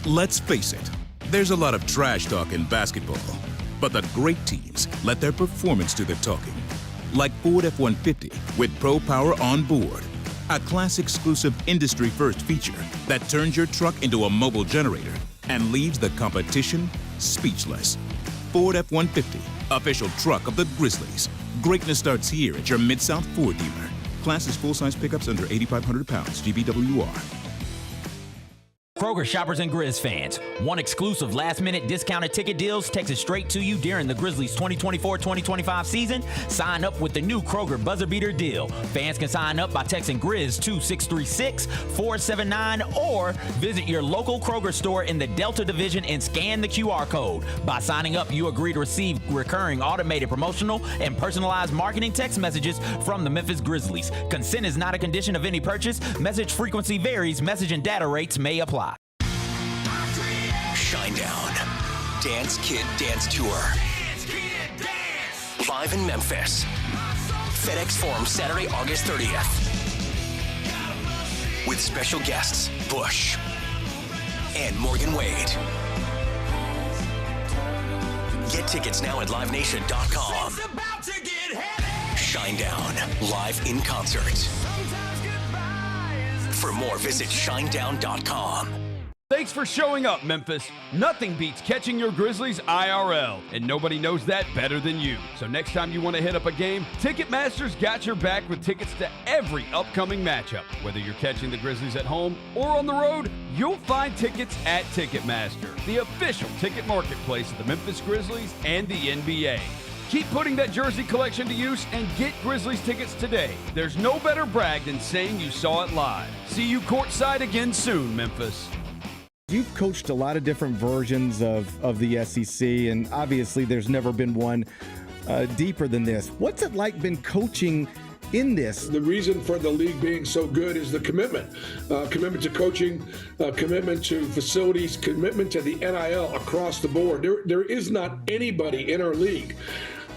Let's face it, there's a lot of trash talk in basketball, but the great teams let their performance do the talking. Like Ford F-150 with Pro Power on board, a class-exclusive industry-first feature that turns your truck into a mobile generator and leaves the competition speechless. Ford F-150, official truck of the Grizzlies. Greatness starts here at your Mid-South Ford dealer. Class is full-size pickups under 8,500 pounds, GVWR. Kroger shoppers and Grizz fans, one exclusive last-minute discounted ticket deals texted straight to you during the Grizzlies 2024-2025 season. Sign up with the new Kroger Buzzer Beater deal. Fans can sign up by texting Grizz to 636-479 or visit your local Kroger store in the Delta Division and scan the QR code. By signing up, you agree to receive recurring automated promotional and personalized marketing text messages from the Memphis Grizzlies. Consent is not a condition of any purchase. Message frequency varies. Message and data rates may apply. Shinedown. Dance Kid Dance Tour. Live in Memphis. FedEx Forum Saturday, August 30th. With special guests, Bush and Morgan Wade. Get tickets now at livenation.com. Shinedown, live in concert. For more, visit shinedown.com. Thanks for showing up, Memphis. Nothing beats catching your Grizzlies IRL, and nobody knows that better than you. So next time you want to hit up a game, Ticketmaster's got your back with tickets to every upcoming matchup. Whether you're catching the Grizzlies at home or on the road, you'll find tickets at Ticketmaster, the official ticket marketplace of the Memphis Grizzlies and the NBA. Keep putting that jersey collection to use and get Grizzlies tickets today. There's no better brag than saying you saw it live. See you courtside again soon, Memphis. You've coached a lot of different versions of the SEC, and obviously there's never been one deeper than this. What's it like been coaching in this? The reason for the league being so good is the commitment. Commitment to coaching, commitment to facilities, commitment to the NIL across the board. There is not anybody in our league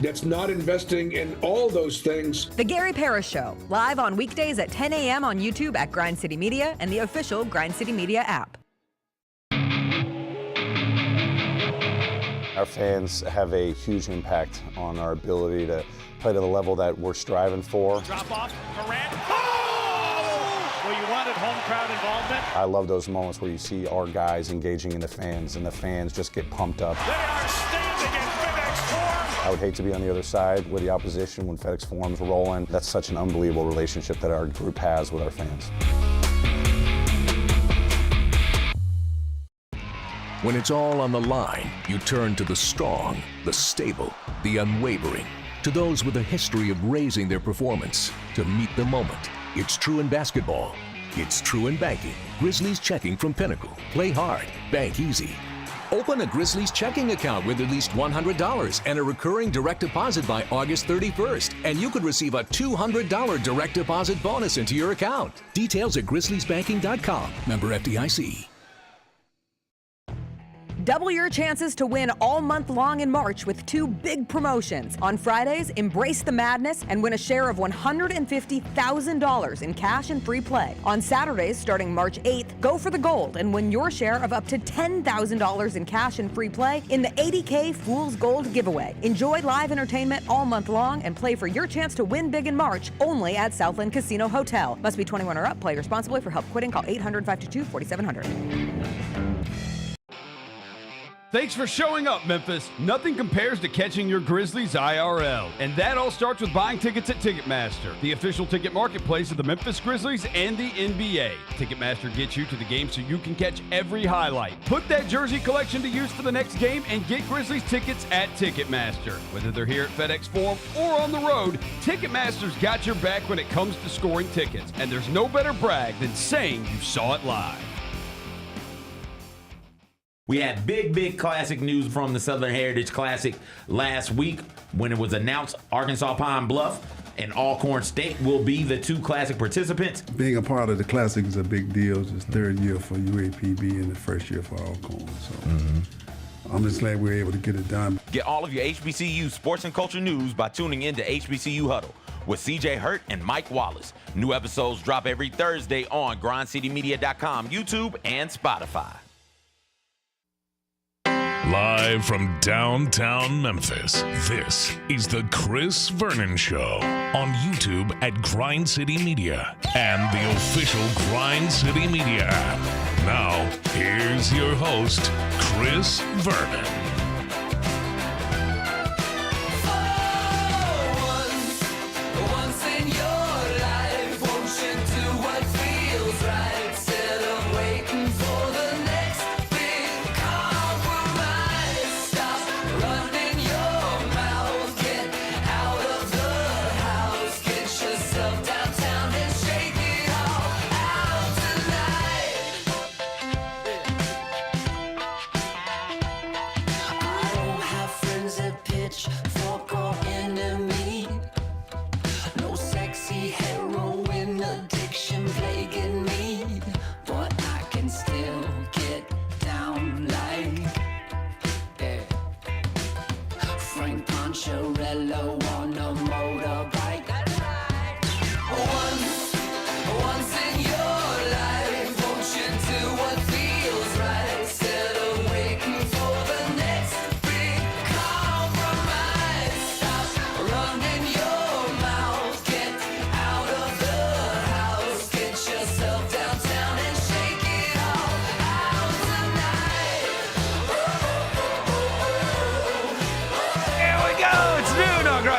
that's not investing in all those things. The Gary Parrish Show, live on weekdays at 10 a.m. on YouTube at Grind City Media and the official Grind City Media app. Our fans have a huge impact on our ability to play to the level that we're striving for. Drop off, Durant. Oh! Well, you wanted home crowd involvement. I love those moments where you see our guys engaging in the fans, and the fans just get pumped up. They are standing in FedEx Forum. I would hate to be on the other side with the opposition when FedEx Forum's rolling. That's such an unbelievable relationship that our group has with our fans. When it's all on the line, you turn to the strong, the stable, the unwavering, to those with a history of raising their performance to meet the moment. It's true in basketball. It's true in banking. Grizzlies Checking from Pinnacle. Play hard, bank easy. Open a Grizzlies checking account with at least $100 and a recurring direct deposit by August 31st, and you could receive a $200 direct deposit bonus into your account. Details at grizzliesbanking.com. Member FDIC. Double your chances to win all month long in March with two big promotions. On Fridays, embrace the madness and win a share of $150,000 in cash and free play. On Saturdays, starting March 8th, go for the gold and win your share of up to $10,000 in cash and free play in the $80K Fool's Gold giveaway. Enjoy live entertainment all month long and play for your chance to win big in March only at Southland Casino Hotel. Must be 21 or up. Play responsibly. For help quitting, call 800-522-4700. Thanks for showing up, Memphis. Nothing compares to catching your Grizzlies IRL. And that all starts with buying tickets at Ticketmaster, the official ticket marketplace of the Memphis Grizzlies and the NBA. Ticketmaster gets you to the game so you can catch every highlight. Put that jersey collection to use for the next game and get Grizzlies tickets at Ticketmaster. Whether they're here at FedEx Forum or on the road, Ticketmaster's got your back when it comes to scoring tickets. And there's no better brag than saying you saw it live. We had big classic news from the Southern Heritage Classic last week when it was announced Arkansas Pine Bluff and Alcorn State will be the two classic participants. Being a part of the classic is a big deal. It's the third year for UAPB and the first year for Alcorn. So I'm just glad we were able to get it done. Get all of your HBCU sports and culture news by tuning in to HBCU Huddle with CJ Hurt and Mike Wallace. New episodes drop every Thursday on grindcitymedia.com, YouTube, and Spotify. Live from downtown Memphis, this is the Chris Vernon Show on YouTube at Grind City Media and the official Grind City Media app. Now, here's your host, Chris Vernon.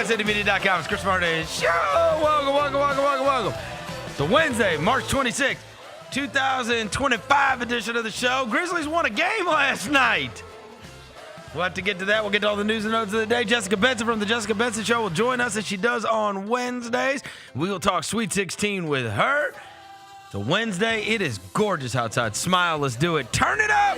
CityMedia.com. It's Chris Martin Show. Welcome. It's a Wednesday, March 26th, 2025 edition of the show. Grizzlies won a game last night. We'll have to get to that. We'll get to all the news and notes of the day. Jessica Benson from the Jessica Benson Show will join us as she does on Wednesdays. We will talk Sweet 16 with her. It's a Wednesday. It is gorgeous outside. Smile. Let's do it. Turn it up.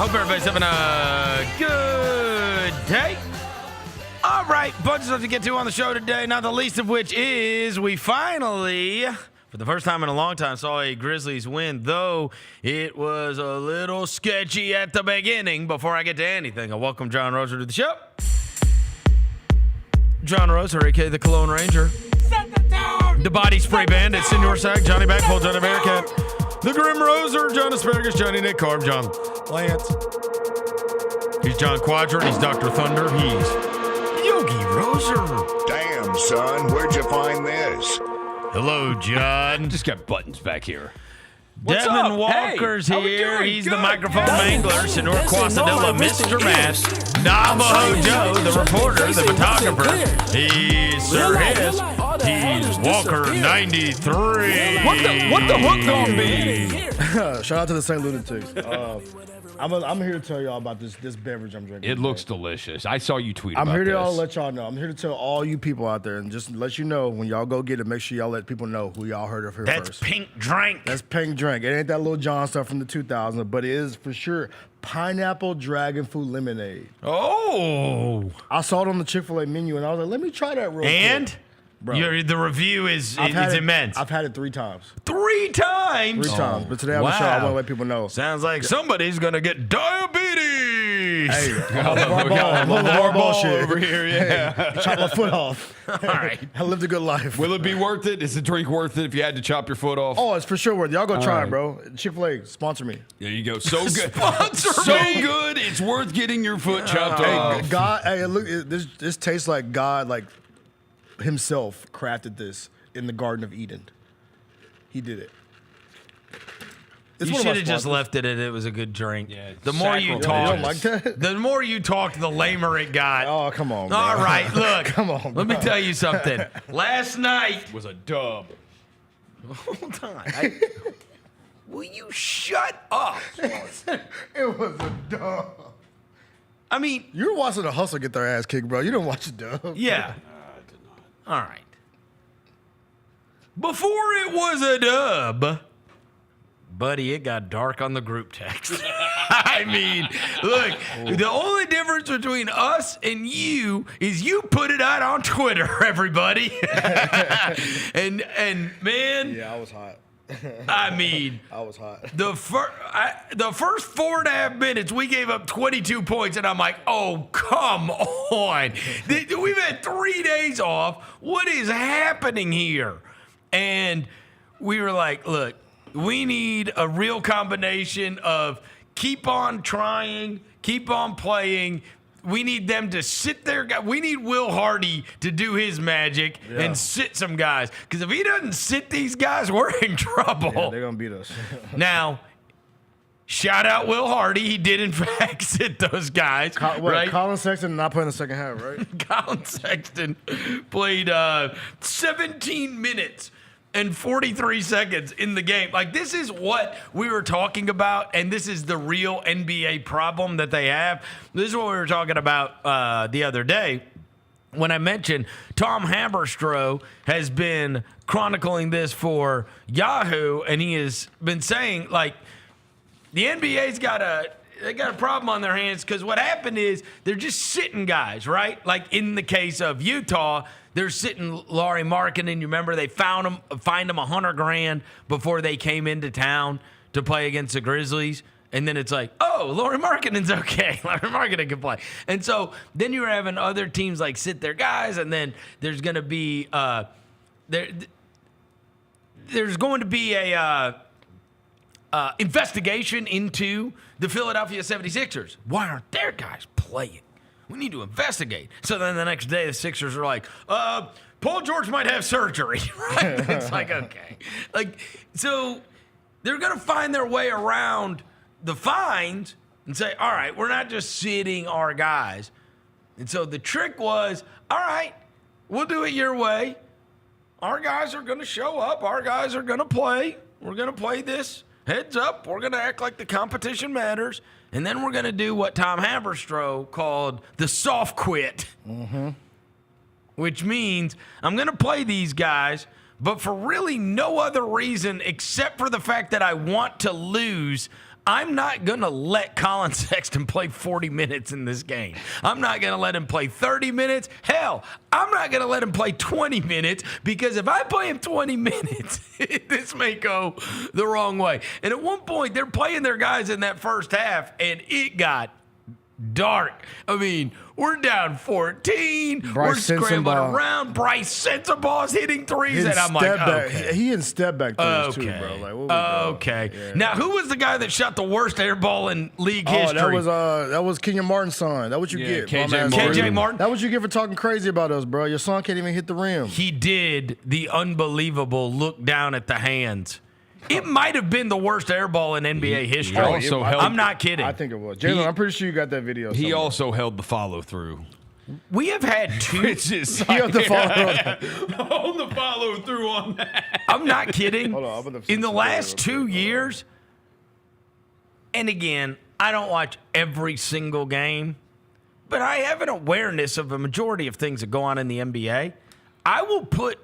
Everybody's having a good day. All right, bunch of stuff to get to on the show today, not the least of which is we finally, for the first time in a long time, saw a Grizzlies win, though it was a little sketchy at the beginning. Before I get to anything, I welcome John Roser to the show. John Roser, a.k.a. the Cologne Ranger. The Body Spray Bandit, Senor Sack, Johnny Backpole, Johnny Bearcat. The Grim Roser, John Asparagus, Johnny Nick Carb, John Lance. He's John Quadrant, he's Dr. Thunder, he's Yogi Roser. Damn, son, where'd you find this? Hello, John. Just got buttons back here. Desmond Walker's here. He's the microphone mangler. Senor Quasadilla, Mr. Matt. Navajo Joe, the reporter, the photographer. He's Sir Hiss. He's Walker 93. What the hook gonna be? Shout out to the St. Lunatics. I'm here to tell y'all about this beverage I'm drinking. It looks delicious. I saw you tweet about this. I'm here to let y'all know. I'm here to tell all you people out there and just let you know when y'all go get it, make sure y'all let people know who y'all heard of here first. That's Pink Drink. That's Pink Drink. It ain't that Lil Jon stuff from the 2000s, but it is for sure pineapple dragon fruit lemonade. Oh. I saw it on the Chick-fil-A menu and I was like, let me try that real quick. Bro, the review is immense. I've had it 3 times. 3 times? 3 times. But today on the show, I want to let people know. Sounds like somebody's going to get diabetes. Hey, I'm on bullshit over here, yeah. Hey, chop my foot off. All right. I lived a good life. Will it be worth it? Is the drink worth it if you had to chop your foot off? Oh, it's for sure worth it. Y'all go try it, bro. Chick-fil-A, sponsor me. There you go. So good. Sponsor me. Good. It's worth getting your foot chopped off. God, hey, look, this tastes like God, like, himself crafted this in the Garden of Eden. He did it. You should have just left it and it was a good drink. Yeah, the more you talked, like that? the more you talked, the lamer it got. Oh, come on, bro. All right, look. Come on, Let me tell you something. Last night was a dub. Hold on. Will you shut up? It was a dub. I mean, you were watching the Hustle get their ass kicked, bro. You didn't watch the dub. Yeah. All right. Before it was a dub, buddy, it got dark on the group text. I mean, look, the only difference between us and you is you put it out on Twitter, everybody. and man. Yeah, I was hot. I mean, I was hot. The first 4.5 minutes, we gave up 22 points, and I'm like, oh, come on. We've had 3 days off. What is happening here? And we were like, look, we need a real combination of keep on trying, keep on playing. We need them to sit there. We need Will Hardy to do his magic and sit some guys. Because if he doesn't sit these guys, we're in trouble. Yeah, they're going to beat us. Now, shout out Will Hardy. He did, in fact, sit those guys. Right? Colin Sexton not playing the second half, right? Colin Sexton played 17 minutes and 43 seconds in the game. Like, this is what we were talking about, and this is the real NBA problem that they have. This is what we were talking about the other day when I mentioned Tom Haberstroh has been chronicling this for Yahoo, and he has been saying, like, the NBA's got a problem on their hands because what happened is they're just sitting guys, right? Like in the case of Utah, they're sitting Lauri Markkanen. You remember they fined him $100,000 before they came into town to play against the Grizzlies. And then it's like, oh, Lauri Markkanen's okay. Lauri Markkanen can play. And so then you're having other teams like sit their guys, and then there's going to be there's going to be a investigation into the Philadelphia 76ers. Why aren't their guys playing? We need to investigate. So then the next day, the Sixers are like, Paul George might have surgery, right? It's like, okay. Like, so they're going to find their way around the fines and say, all right, we're not just sitting our guys. And so the trick was, all right, we'll do it your way. Our guys are going to show up. Our guys are going to play. We're going to play this heads up. We're going to act like the competition matters. And then we're going to do what Tom Haberstroh called the soft quit, which means I'm going to play these guys, but for really no other reason except for the fact that I want to lose. I'm not going to let Colin Sexton play 40 minutes in this game. I'm not going to let him play 30 minutes. Hell, I'm not going to let him play 20 minutes because if I play him 20 minutes, this may go the wrong way. And at one point, they're playing their guys in that first half, and it got dark. I mean, we're down 14. We're scrambling around. Bryce Sensabaugh is hitting threes, and I'm like, okay. He in step back threes too, bro. Like, what okay. Yeah. Now, who was the guy that shot the worst air ball in league history? That was Kenyon Martin's son. That's what you get. KJ Martin. That's what you get for talking crazy about us, bro. Your son can't even hit the rim. He did the unbelievable look down at the hands. It might have been the worst air ball in NBA history. I'm not kidding. I think it was. Jalen, I'm pretty sure you got that video. He also held the follow-through. We have had two. Which is hold the follow-through on that. I'm not kidding. Hold on, in the last 2 years, and again, I don't watch every single game, but I have an awareness of a majority of things that go on in the NBA. I will put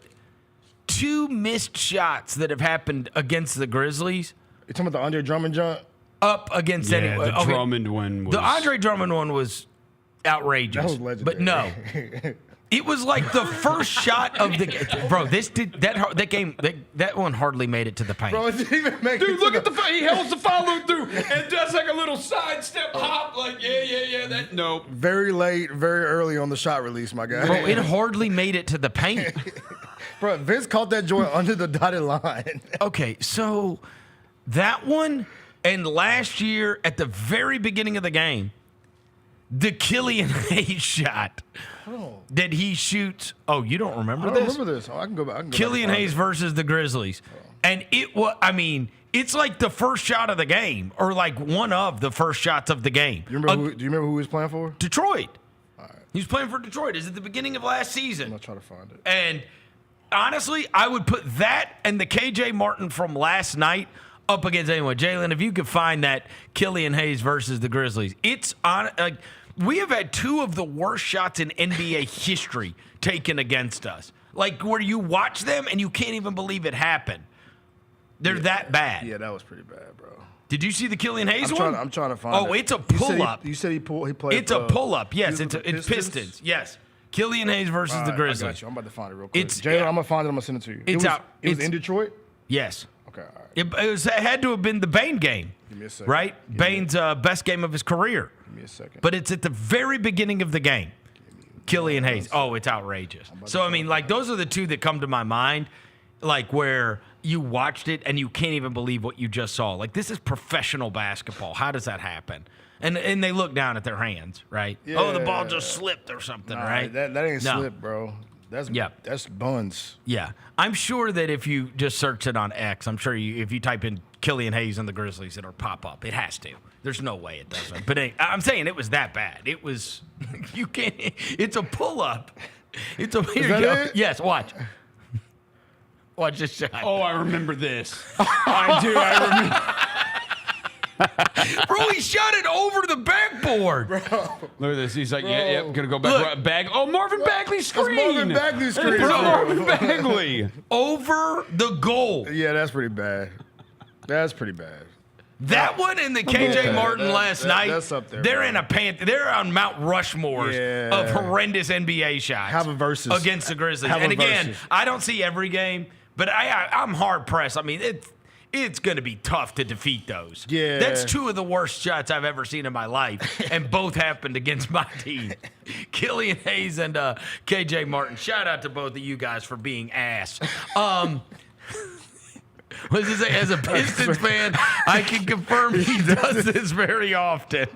2 missed shots that have happened against the Grizzlies. You talking about the Andre Drummond jump? Up against anyone. The Drummond one was... The Andre Drummond one was outrageous. That was legendary. But no. It was like the first shot of the... Bro, that one hardly made it to the paint. Bro, it didn't even make Dude, look at the... He holds the follow-through and does like a little sidestep hop. Like, yeah. Nope. Very late, very early on the shot release, my guy. Bro, it hardly made it to the paint. Bro, Vince caught that joint under the dotted line. Okay, so that one, and last year at the very beginning of the game, the Killian Hayes shot that he shoots. Oh, you don't remember this? I don't remember this. I can go back. Killian Hayes versus the Grizzlies. And it was, I mean, it's like the first shot of the game, or like one of the first shots of the game. Do you remember who he was playing for? Detroit. All right. He was playing for Detroit. It's at the beginning of last season. I'm going to try to find it. And honestly, I would put that and the KJ Martin from last night up against anyone. Jalen, if you could find that Killian Hayes versus the Grizzlies, it's on. Like, we have had 2 of the worst shots in NBA history taken against us. Like, where you watch them and you can't even believe it happened. They're that bad. Yeah, that was pretty bad, bro. Did you see the Killian Hayes one? I'm trying to find it. Oh, it's a pull-up. You said he played. It's a pull-up. Yes, it's Pistons. Yes. Killian Hayes versus the Grizzlies. I got you. I'm about to find it real quick. Jalen, I'm going to find it. I'm going to send it to you. It was in Detroit? Yes. Okay, all right. It had to have been the Bane game. Give me a second. Right? Bane's best game of his career. Give me a second. But it's at the very beginning of the game. Killian Hayes. Oh, it's outrageous. So, I mean, like, those are the two that come to my mind, like, where you watched it and you can't even believe what you just saw. Like, this is professional basketball. How does that happen? And they look down at their hands, right? Yeah. Oh, the ball just slipped or something, right? That ain't No. slip, bro. That's buns. Yeah. I'm sure that if you just search it on X, I'm sure if you type in Killian Hayes and the Grizzlies, it'll pop up. It has to. There's no way it doesn't. But I'm saying it was that bad. It was, you can't, it's a pull-up. It's a, here you go. It? Yes, watch. Watch this shot. Oh, I remember this. I do. I remember. Bro, he shot it over the backboard. Bro. Look at this. He's like, yeah, gonna go back. Look. Bag. Oh, Marvin Bagley's screen. Marvin Bagley's screen. Bro, Marvin Bagley. Over the goal. Yeah, that's pretty bad. That's pretty bad. That one and the KJ Martin last night, that's up there, they're bro. in a they're on Mount Rushmores of horrendous NBA shots. Have a versus. Against the Grizzlies. Have a And again, versus. I don't see every game, but I'm hard pressed. I mean, it's going to be tough to defeat those. Yeah. That's two of the worst shots I've ever seen in my life, and both happened against my team. Killian Hayes and KJ Martin. Shout out to both of you guys for being ass. What does it say? As a Pistons fan, I can confirm he does this very often.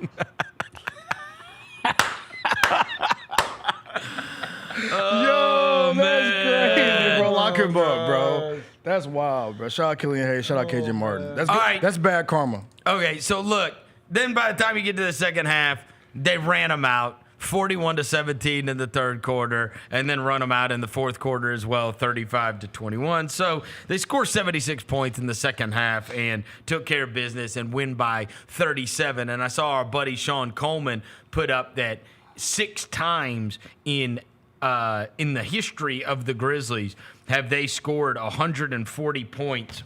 Yo, that's man. crazy, bro. Lock him up, bro. That's wild, bro. Shout out Killian Hayes. Shout out KJ Martin. That's All good. right. That's bad karma. Okay, so look, then by the time you get to the second half, they ran them out 41-17 in the third quarter, and then run them out in the fourth quarter as well, 35-21. So they score 76 points in the second half and took care of business and win by 37. And I saw our buddy Sean Coleman put up that 6 times in the history of the Grizzlies have they scored 140 points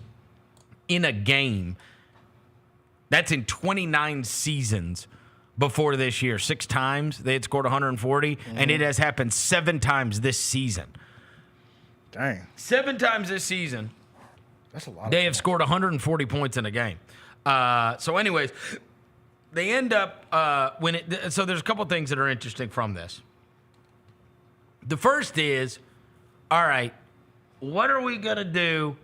in a game. That's in 29 seasons before this year. 6 times they had scored 140, and it has happened 7 times this season. Dang. 7 times this season, That's a lot. they have scored 140 points in a game. So anyways, they end up so there's a couple things that are interesting from this. The first is, all right, what are we going to do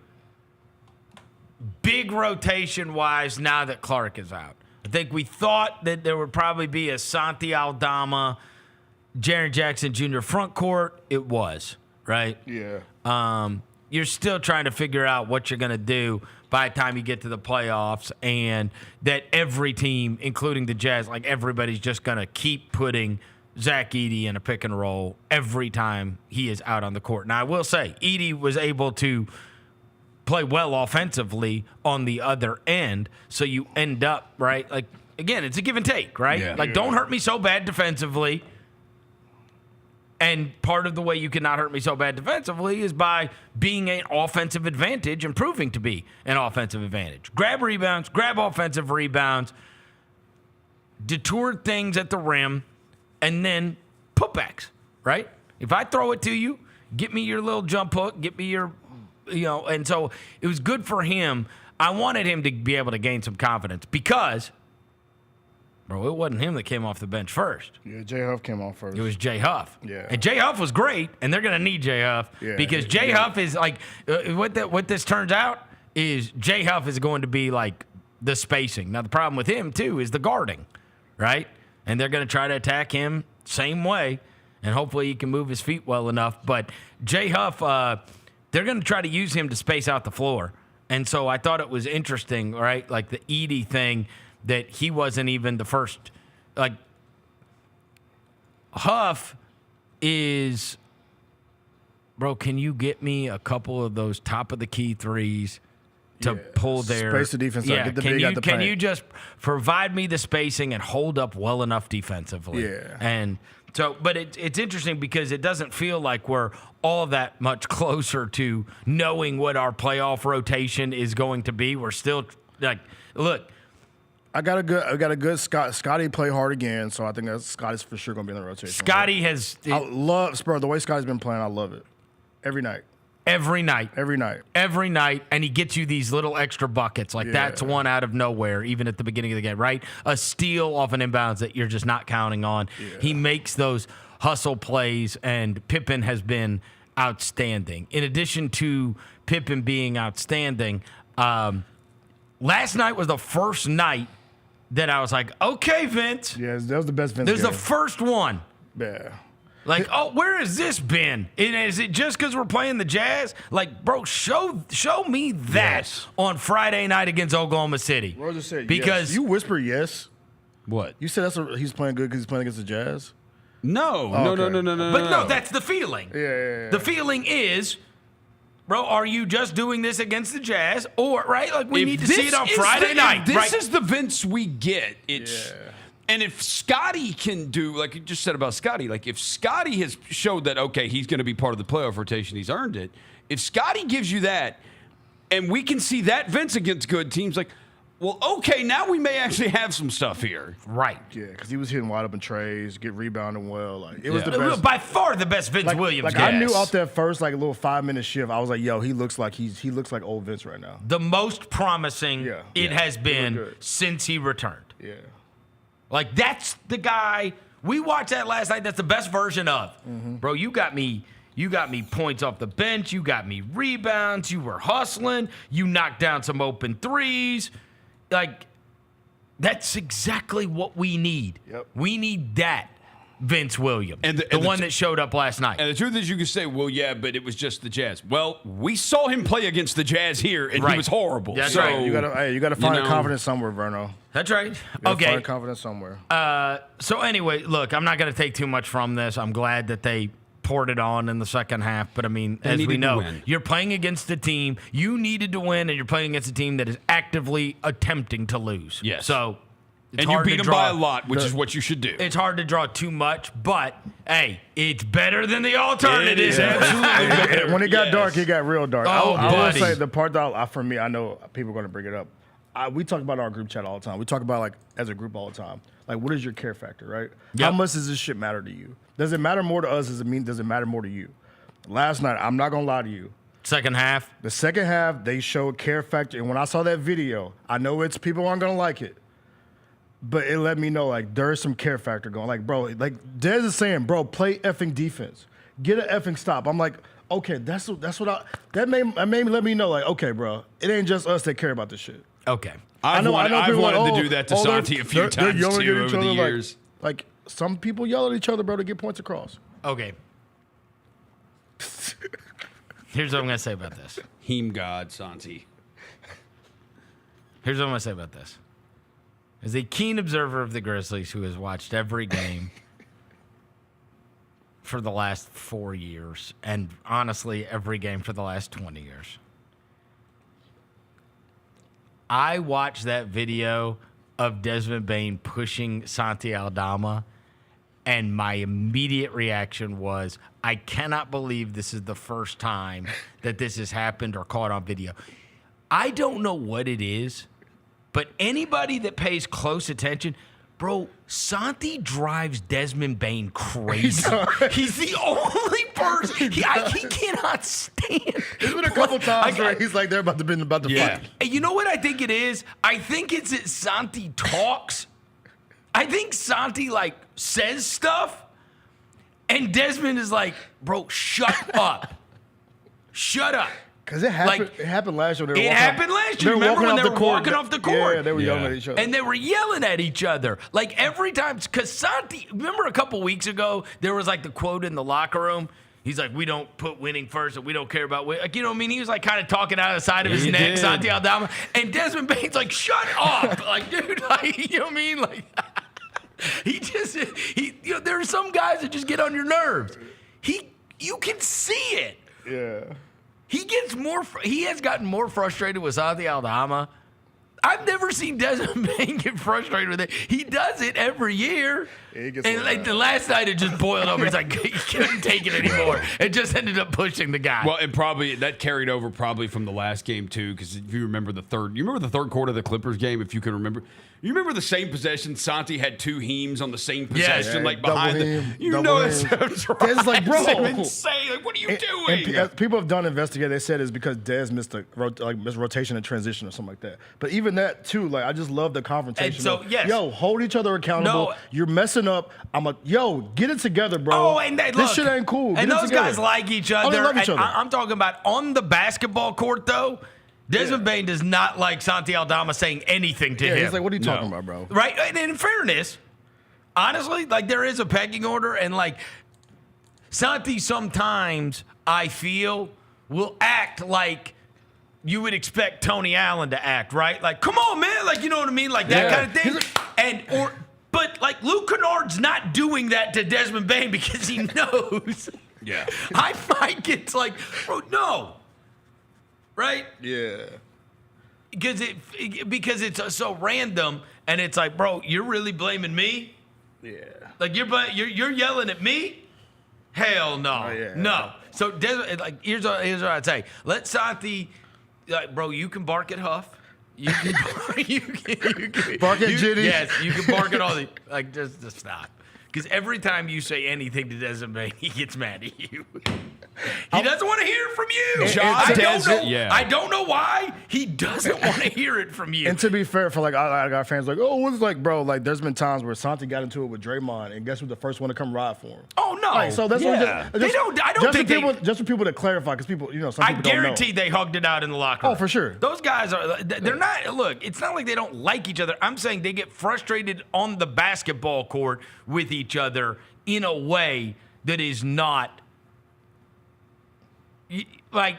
big rotation-wise now that Clark is out? I think we thought that there would probably be a Santi, Aldama, Jaren Jackson Jr. front court. It was, right? Yeah. You're still trying to figure out what you're going to do by the time you get to the playoffs, and that every team, including the Jazz, like everybody's just going to keep putting Zach Edey in a pick and roll every time he is out on the court. Now, I will say, Edey was able to play well offensively on the other end, so you end up, right? Like, again, it's a give and take, right? Yeah. Like, don't hurt me so bad defensively. And part of the way you cannot hurt me so bad defensively is by being an offensive advantage and proving to be an offensive advantage. Grab rebounds, grab offensive rebounds, detour things at the rim, and then putbacks, right? If I throw it to you, get me your little jump hook, get me your, and so it was good for him. I wanted him to be able to gain some confidence because, bro, it wasn't him that came off the bench first. Yeah, Jay Huff came off first. It was Jay Huff. Yeah. And Jay Huff was great, and they're going to need Jay Huff because Jay Huff is like, what this turns out is Jay Huff is going to be like the spacing. Now, the problem with him, too, is the guarding, right? And they're going to try to attack him same way, and hopefully he can move his feet well enough. But Jay Huff, they're going to try to use him to space out the floor. And so I thought it was interesting, right? Like the Edey thing, that he wasn't even the first. Like, Huff is, bro, can you get me a couple of those top of the key threes to pull their space the defense up, get the big out the can paint. you just provide me the spacing and hold up well enough defensively? Yeah. And so, but it's interesting because it doesn't feel like we're all that much closer to knowing what our playoff rotation is going to be. We're still like, look, I got a good Scotty play hard again, so I think that Scotty's for sure gonna be in the rotation. Scotty has. I love Spur the way Scotty's been playing. I love it every night. Every night. Every night. Every night, and he gets you these little extra buckets. Like, that's one out of nowhere, even at the beginning of the game, right? A steal off an inbounds that you're just not counting on. Yeah. He makes those hustle plays, and Pippen has been outstanding. In addition to Pippen being outstanding, last night was the first night that I was like, okay, Vince. Yeah, that was the best Vince There's game. the first one. Yeah. Like, oh, where has this been? And is it just because we're playing the Jazz? Like, bro, show me that on Friday night against Oklahoma City. Roger said because yes. You whisper yes. What? You said he's playing good because he's playing against the Jazz? No. But no, that's the feeling. Yeah. The feeling is, bro, are you just doing this against the Jazz? Or, right? Like, we need to see it on Friday night. If this right? is the Vince we get. And if Scotty can do, like you just said about Scotty, like if Scotty has showed that, okay, he's going to be part of the playoff rotation, he's earned it. If Scotty gives you that, and we can see that Vince against good teams, like, well, okay, now we may actually have some stuff here. Right. Yeah, because he was hitting wide open trays, get rebounding well. Like it was the best. By far the best Vince Williams. Like I knew off that first like little 5-minute shift, I was like, yo, he looks like old Vince right now. The most promising it has been since he returned. Yeah. Like, that's the guy. We watched that last night. That's the best version of. Mm-hmm. Bro, you got me points off the bench. You got me rebounds. You were hustling. You knocked down some open threes. Like, that's exactly what we need. Yep. We need that Vince Williams, and the one that showed up last night. And the truth is, you can say, well, yeah, but it was just the Jazz. Well, we saw him play against the Jazz here, and he was horrible. That's right. You gotta find confidence somewhere, Verno. That's right. Okay. Find confidence somewhere. So anyway, look, I'm not going to take too much from this. I'm glad that they poured it on in the second half. But, I mean, as we know, you're playing against a team. You needed to win, and you're playing against a team that is actively attempting to lose. Yes. So it's and hard you beat to them draw, by a lot, which is what you should do. It's hard to draw too much, but, hey, it's better than the alternative. It is absolutely better. When it got dark, it got real dark. Oh, I will say the part that, for me, I know people are going to bring it up. We talk about our group chat all the time. We talk about, like, as a group all the time. Like, what is your care factor, right? Yep. How much does this shit matter to you? Does it matter more to us? Does it matter more to you? Last night, I'm not going to lie to you. Second half? The second half, they showed care factor. And when I saw that video, I know people aren't going to like it. But it let me know, like, there is some care factor going. Like, bro, like, Dez is saying, bro, play effing defense. Get an effing stop. I'm like, okay, that made me let me know, like, okay, bro, it ain't just us that care about this shit. Okay. I've wanted to do that to Santi a few times, too, over the years. Like, some people yell at each other, bro, to get points across. Okay. Here's what I'm going to say about this. Heem God, Santi. Here's what I'm going to say about this. As a keen observer of the Grizzlies who has watched every game for the last 4 years, and honestly, every game for the last 20 years, I watched that video of Desmond Bane pushing Santi Aldama, and my immediate reaction was, I cannot believe this is the first time that this has happened or caught on video. I don't know what it is, but anybody that pays close attention, bro, Santi drives Desmond Bane crazy. He's the only person. He cannot stand. There's been a couple times where he's like, they're about to fight. And you know what I think it is? I think it's that Santi talks. I think Santi, like, says stuff, and Desmond is like, bro, shut up. Shut up. Because it happened last year. It happened last year. Remember when they were walking off the court? Yeah, they were yelling at each other. And they were yelling at each other. Like, every time, because Santi, remember a couple weeks ago, there was, like, the quote in the locker room? He's like, we don't put winning first, and we don't care about winning. Like, you know what I mean? He was, like, kind of talking out of the side of his neck, Santi Aldama. And Desmond Bane's like, shut up. Like, dude, like, you know what I mean? Like, you know, there are some guys that just get on your nerves. You can see it. Yeah. He has gotten more frustrated with Santi Aldama. I've never seen Desmond Bane get frustrated with it. He does it every year. And like the last night, it just boiled over. It's like he couldn't take it anymore. It just ended up pushing the guy. Well, and probably that carried over from the last game too, because if you remember the third quarter of the Clippers game, if you can remember. You remember the same possession? Santi had two Heems on the same possession, like behind the. You know, it's like, bro, insane. Like, what are you doing? And people have done investigate. They said it's because Dez missed rotation and transition or something like that. But even that too, like I just love the confrontation. And so, yes. Yo, hold each other accountable. No. You're messing up. Get it together, bro. Oh, and this shit ain't cool. Get and it those together. guys like each other. they love each other. I'm talking about on the basketball court, though. Desmond Bane does not like Santi Aldama saying anything to him. He's like, what are you talking about, bro? Right? And in fairness, honestly, like there is a pecking order, and like Santi sometimes I feel will act like you would expect Tony Allen to act, right? Like, come on, man, like you know what I mean, like that kind of thing. But like Luke Kennard's not doing that to Desmond Bane because he knows. Yeah, I find it's like, bro, no. Right? Yeah. Because it's so random, and it's like, bro, you're really blaming me? Yeah. Like you're yelling at me? Hell no, no. So like here's what I'd say. Let Santi, like, bro, you can bark at Huff. You can bark at Jitty. Yes, you can bark at all the like. Just stop. Because every time you say anything to Desmond, he gets mad at you. He doesn't want to hear it from you. I don't know why he doesn't want to hear it from you. And to be fair, for like I got fans like, oh, what's like, bro? Like, there's been times where Santi got into it with Draymond, and guess who's the first one to come ride for him? Oh no! Like, so that's what they don't. I don't think just for people to clarify, because people, some people I guarantee they hugged it out in the locker room. Oh, for sure. Those guys are. They're not. Look, it's not like they don't like each other. I'm saying they get frustrated on the basketball court with each other in a way that is not. Like,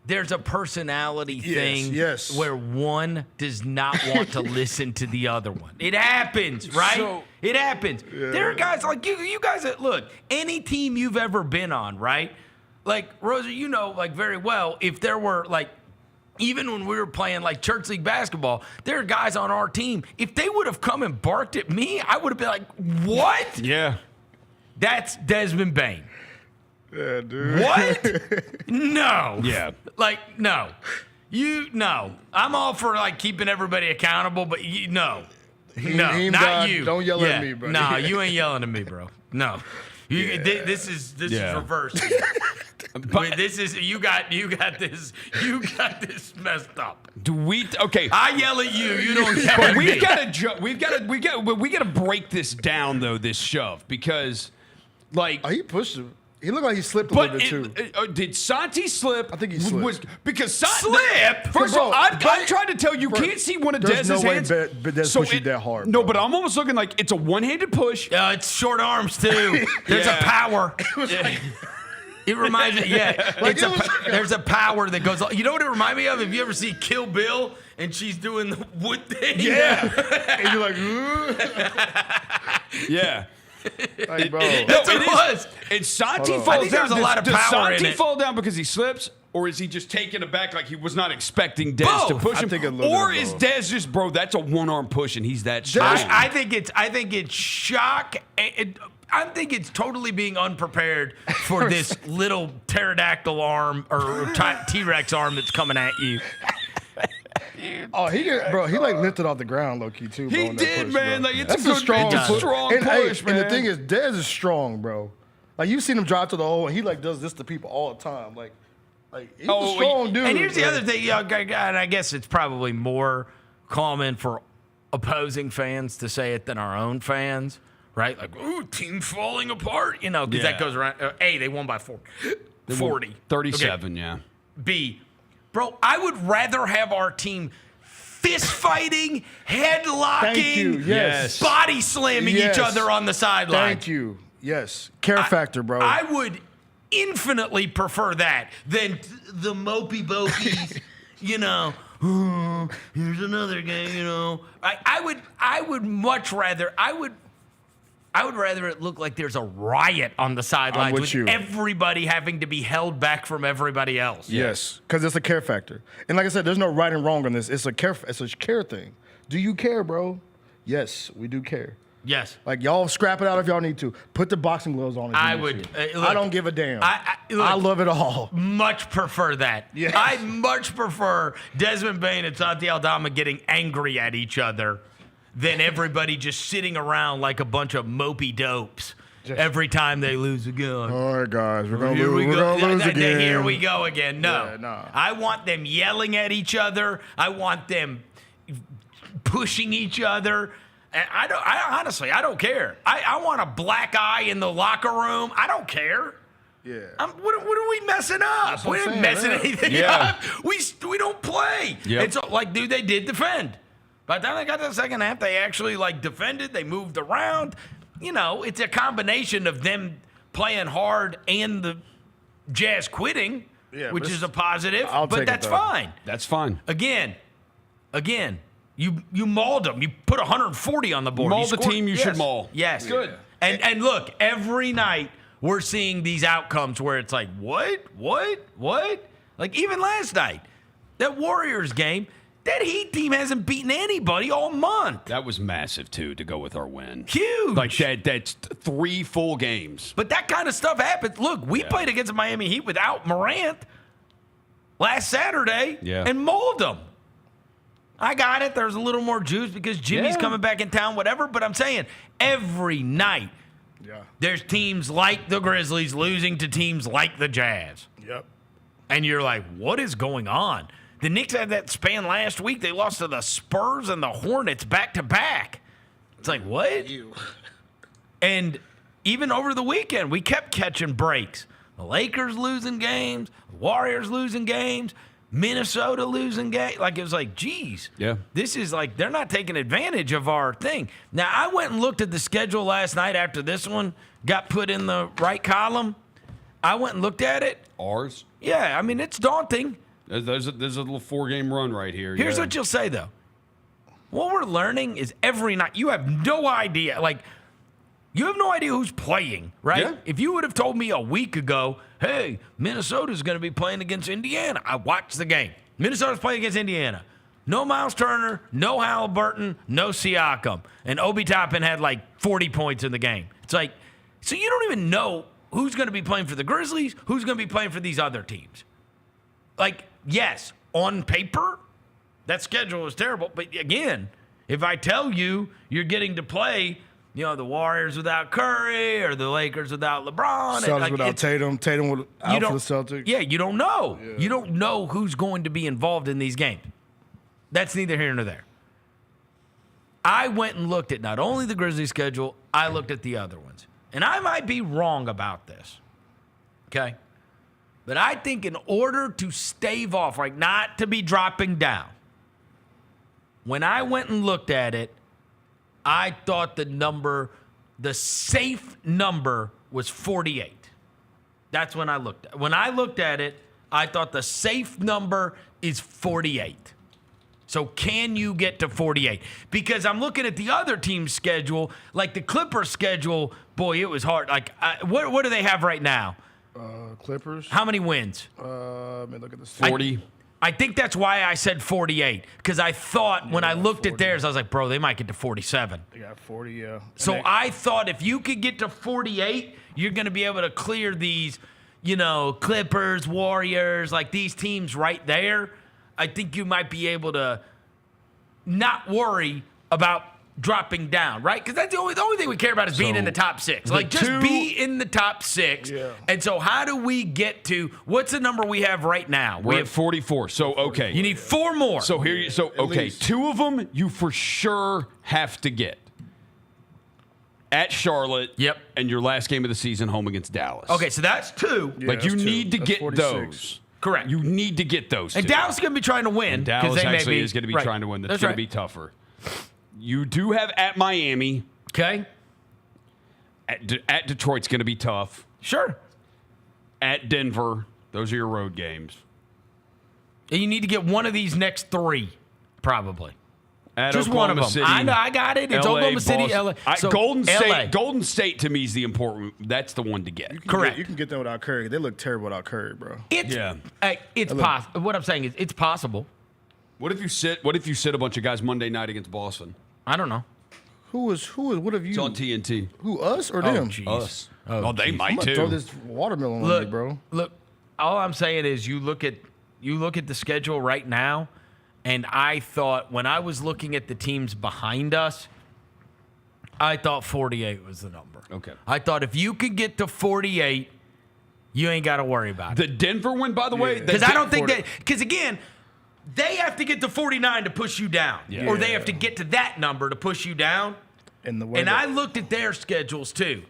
there's a personality thing where one does not want to listen to the other one. It happens, right? It happens. Yeah. There are guys like you guys that, look, any team you've ever been on, right? Like, Rosa, you know, like, very well, if there were, like, even when we were playing, like, church league basketball, there are guys on our team. If they would have come and barked at me, I would have been like, what? Yeah. That's Desmond Bane. Yeah, dude. What? No. Yeah. Like, no. No. I'm all for, like, keeping everybody accountable, but no. No, not you. Don't yell at me, bro. No, you ain't yelling at me, bro. No. This is reverse. But this is you got this messed up. Okay. I yell at you. You don't yell at me. We gotta break this down though. This shove because, like, he pushed him. He looked like he slipped a little bit too. Did Santi slip? I think he slipped. Because slip. First of all, I'm trying to tell you, can't see one of Dez's hands. There's no way Dez pushed you that hard. No, but I'm almost looking like it's a one-handed push. It's short arms too. There's a power. It reminds me, there's a power that goes on. You know what it reminds me of? If you ever see Kill Bill and she's doing the wood thing? Yeah. And you're like, ooh. Yeah. Like, bro. That's what it was. And Santi falls I think down. there's a lot of power does in Santi it. fall down because he slips? Or is he just taken aback like he was not expecting Dez to push him? Or is Dez just, bro, that's a one-arm push and he's that strong? I think it's shock. I think it's totally being unprepared for this little pterodactyl arm or T-Rex arm that's coming at you. Oh, he like lifted off the ground, low key too. Bro, he did, push, man. Bro. Like it's a strong push, man. And the thing is, Dez is strong, bro. Like you've seen him drive to the hole, and he like does this to people all the time. Like he's a strong dude. And here's the other thing, and I guess it's probably more common for opposing fans to say it than our own fans, right? Like, ooh, team falling apart, because that goes around. A, they won by 40. 37, okay. B, bro, I would rather have our team fist fighting, head locking, body slamming each other on the sideline. Thank you. Yes. Care factor, bro. I would infinitely prefer that than the mopey bopies, here's another game, I would much rather, I would rather it look like there's a riot on the sidelines with everybody having to be held back from everybody else. Yes, because it's a care factor. And like I said, there's no right and wrong on this. It's a care thing. Do you care, bro? Yes, we do care. Yes. Like, y'all scrap it out if y'all need to. Put the boxing gloves on. I would. I don't give a damn. I love it all. Much prefer that. Yes. I much prefer Desmond Bane and Santi Aldama getting angry at each other than everybody just sitting around like a bunch of mopey dopes every time they lose again. All right, guys, we're gonna lose again. Here we go again. No, Yeah, nah. I want them yelling at each other. I want them pushing each other. And I honestly don't care. I want a black eye in the locker room. I don't care. Yeah. What are we messing up? We ain't messing anything up. We don't play. Yep. It's like, dude, they did defend. By the time they got to the second half, they actually defended. They moved around. It's a combination of them playing hard and the Jazz quitting, which is a positive. But that's fine. That's fine. Again, you mauled them. You put 140 on the board. Maul the team you should maul. Yes. Good. And look, every night we're seeing these outcomes where it's like, what? Like even last night, that Warriors game, that Heat team hasn't beaten anybody all month. That was massive, too, to go with our win. Huge. Like that's 3 full games. But that kind of stuff happens. Look, we played against the Miami Heat without Morant last Saturday and mauled them. I got it. There's a little more juice because Jimmy's coming back in town, whatever. But I'm saying every night there's teams like the Grizzlies losing to teams like the Jazz. Yep. And you're like, what is going on? The Knicks had that span last week. They lost to the Spurs and the Hornets back-to-back. It's like, what? And even over the weekend, we kept catching breaks. The Lakers losing games, the Warriors losing games, Minnesota losing games. Like, it was like, geez. Yeah. This is like, they're not taking advantage of our thing. Now, I went and looked at the schedule last night after this one got put in the right column. I went and looked at it. Ours? Yeah, I mean, it's daunting. There's a little 4-game run right here. Here's what you'll say, though. What we're learning is every night, you have no idea. Like, you have no idea who's playing, right? Yeah. If you would have told me a week ago, hey, Minnesota's going to be playing against Indiana, I watched the game. Minnesota's playing against Indiana. No Miles Turner, no Halliburton, no Siakam. And Obi Toppin had 40 points in the game. It's like, so you don't even know who's going to be playing for the Grizzlies, who's going to be playing for these other teams. Yes, on paper, that schedule is terrible. But again, if I tell you you're getting to play, the Warriors without Curry or the Lakers without LeBron. Celtics without Tatum out for the Celtics. Yeah, you don't know. Yeah. You don't know who's going to be involved in these games. That's neither here nor there. I went and looked at not only the Grizzlies schedule, I looked at the other ones. And I might be wrong about this. Okay? But I think in order to stave off, not to be dropping down, when I went and looked at it, I thought the safe number was 48. That's when I looked at it. When I looked at it, I thought the safe number is 48. So can you get to 48? Because I'm looking at the other team's schedule, like the Clippers schedule, boy, it was hard. What do they have right now? Clippers. How many wins? Let me look at this. 40. I think that's why I said 48, because I thought when I looked at theirs, I was like, bro, they might get to 47. They got 40, yeah. So I thought if you could get to 48, you're going to be able to clear these, Clippers, Warriors, these teams right there. I think you might be able to not worry about dropping down, right? Because that's the only thing we care about is being in the top 6. Just be in the top 6. Yeah. And so how do we get to, what's the number we have right now? We're at 44. So, okay. You need 4 more. So, okay, 2 of them you for sure have to get. At Charlotte. Yep. And your last game of the season home against Dallas. Okay, so that's 2. Yeah, you need to get 46. those. Correct. You need to get those. And 2. Dallas is going to be trying to win. And Dallas they actually may be, is going to be right. trying to win. That's going to be tougher. You do have at Miami. Okay. At Detroit's going to be tough. Sure. At Denver, those are your road games. And you need to get one of these next 3, probably. At just Oklahoma one of them. City, I know, I got it. It's LA, Oklahoma City, Boston. LA. So Golden State. LA. Golden State to me is the important. That's the one to get. Correct. You can get them without Curry. They look terrible without Curry, bro. It's possible. What I'm saying is, it's possible. What if you sit a bunch of guys Monday night against Boston? I don't know. Who is? What have you? It's on TNT. Who, us or them? Geez. Us. Oh, they I'm might gonna too. throw this watermelon on you, bro. Look, all I'm saying is you look at the schedule right now, and I thought when I was looking at the teams behind us, I thought 48 was the number. Okay. I thought if you could get to 48, you ain't got to worry about it. The Denver one, by the way, because I don't think that. Because again, they have to get to 49 to push you down, or they have to get to that number to push you down. And I looked at their schedules too.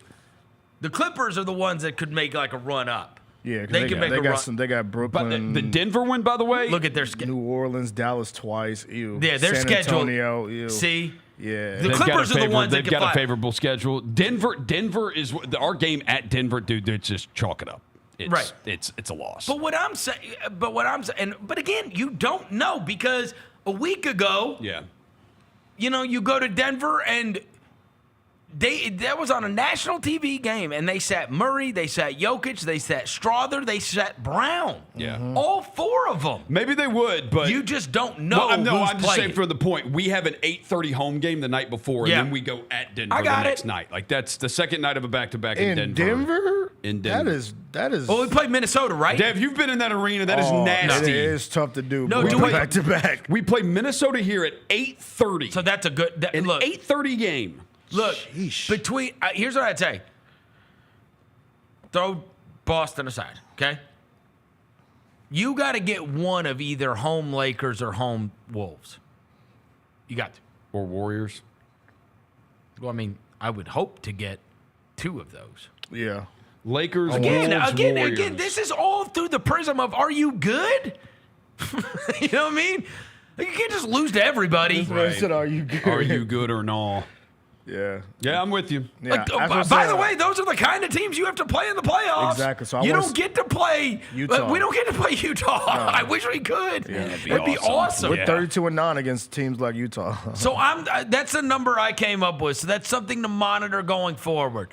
The Clippers are the ones that could make like a run up. Yeah, they can make a run. They got Brooklyn. But the Denver one, by the way, look at their schedule. New Orleans, Dallas twice. Ew. Yeah, their San schedule. Antonio. Ew. See. Yeah. The Clippers are the ones that they've got a favorable schedule. Denver is our game at Denver, dude. It's just chalk it up. Right. It's a loss. But what I'm saying, but again, you don't know because a week ago, you go to Denver and that was on a national TV game, and they sat Murray, they sat Jokic, they sat Strother, they sat Brown. Yeah. All four of them. Maybe they would, but you just don't know. I'm just playing. saying for the point. We have an 8:30 home game the night before, and then we go at Denver the next night. Like that's the second night of a back-to-back in Denver. In Denver. That is. Well, we played Minnesota, right? Dev, you've been in that arena. That is nasty. It is tough to do. No, we play back to back. We play Minnesota here at 8:30. So that's a good. Look, 8:30 game. Look, between here's what I'd say. Throw Boston aside, okay? You got to get one of either home Lakers or home Wolves. You got to. Or Warriors. Well, I mean, I would hope to get two of those. Yeah. Lakers, again, Wolves, Warriors. Again, this is all through the prism of, are you good? You know what I mean? You can't just lose to everybody. Right. Said, are you good? Are you good or not? Yeah. Yeah, I'm with you. Yeah, by the way, those are the kind of teams you have to play in the playoffs. Exactly. So you don't get to play Utah. We don't get to play Utah. No. I wish we could. Yeah, that'd be awesome. We're 32-9 against teams like Utah. So that's the number I came up with. So that's something to monitor going forward.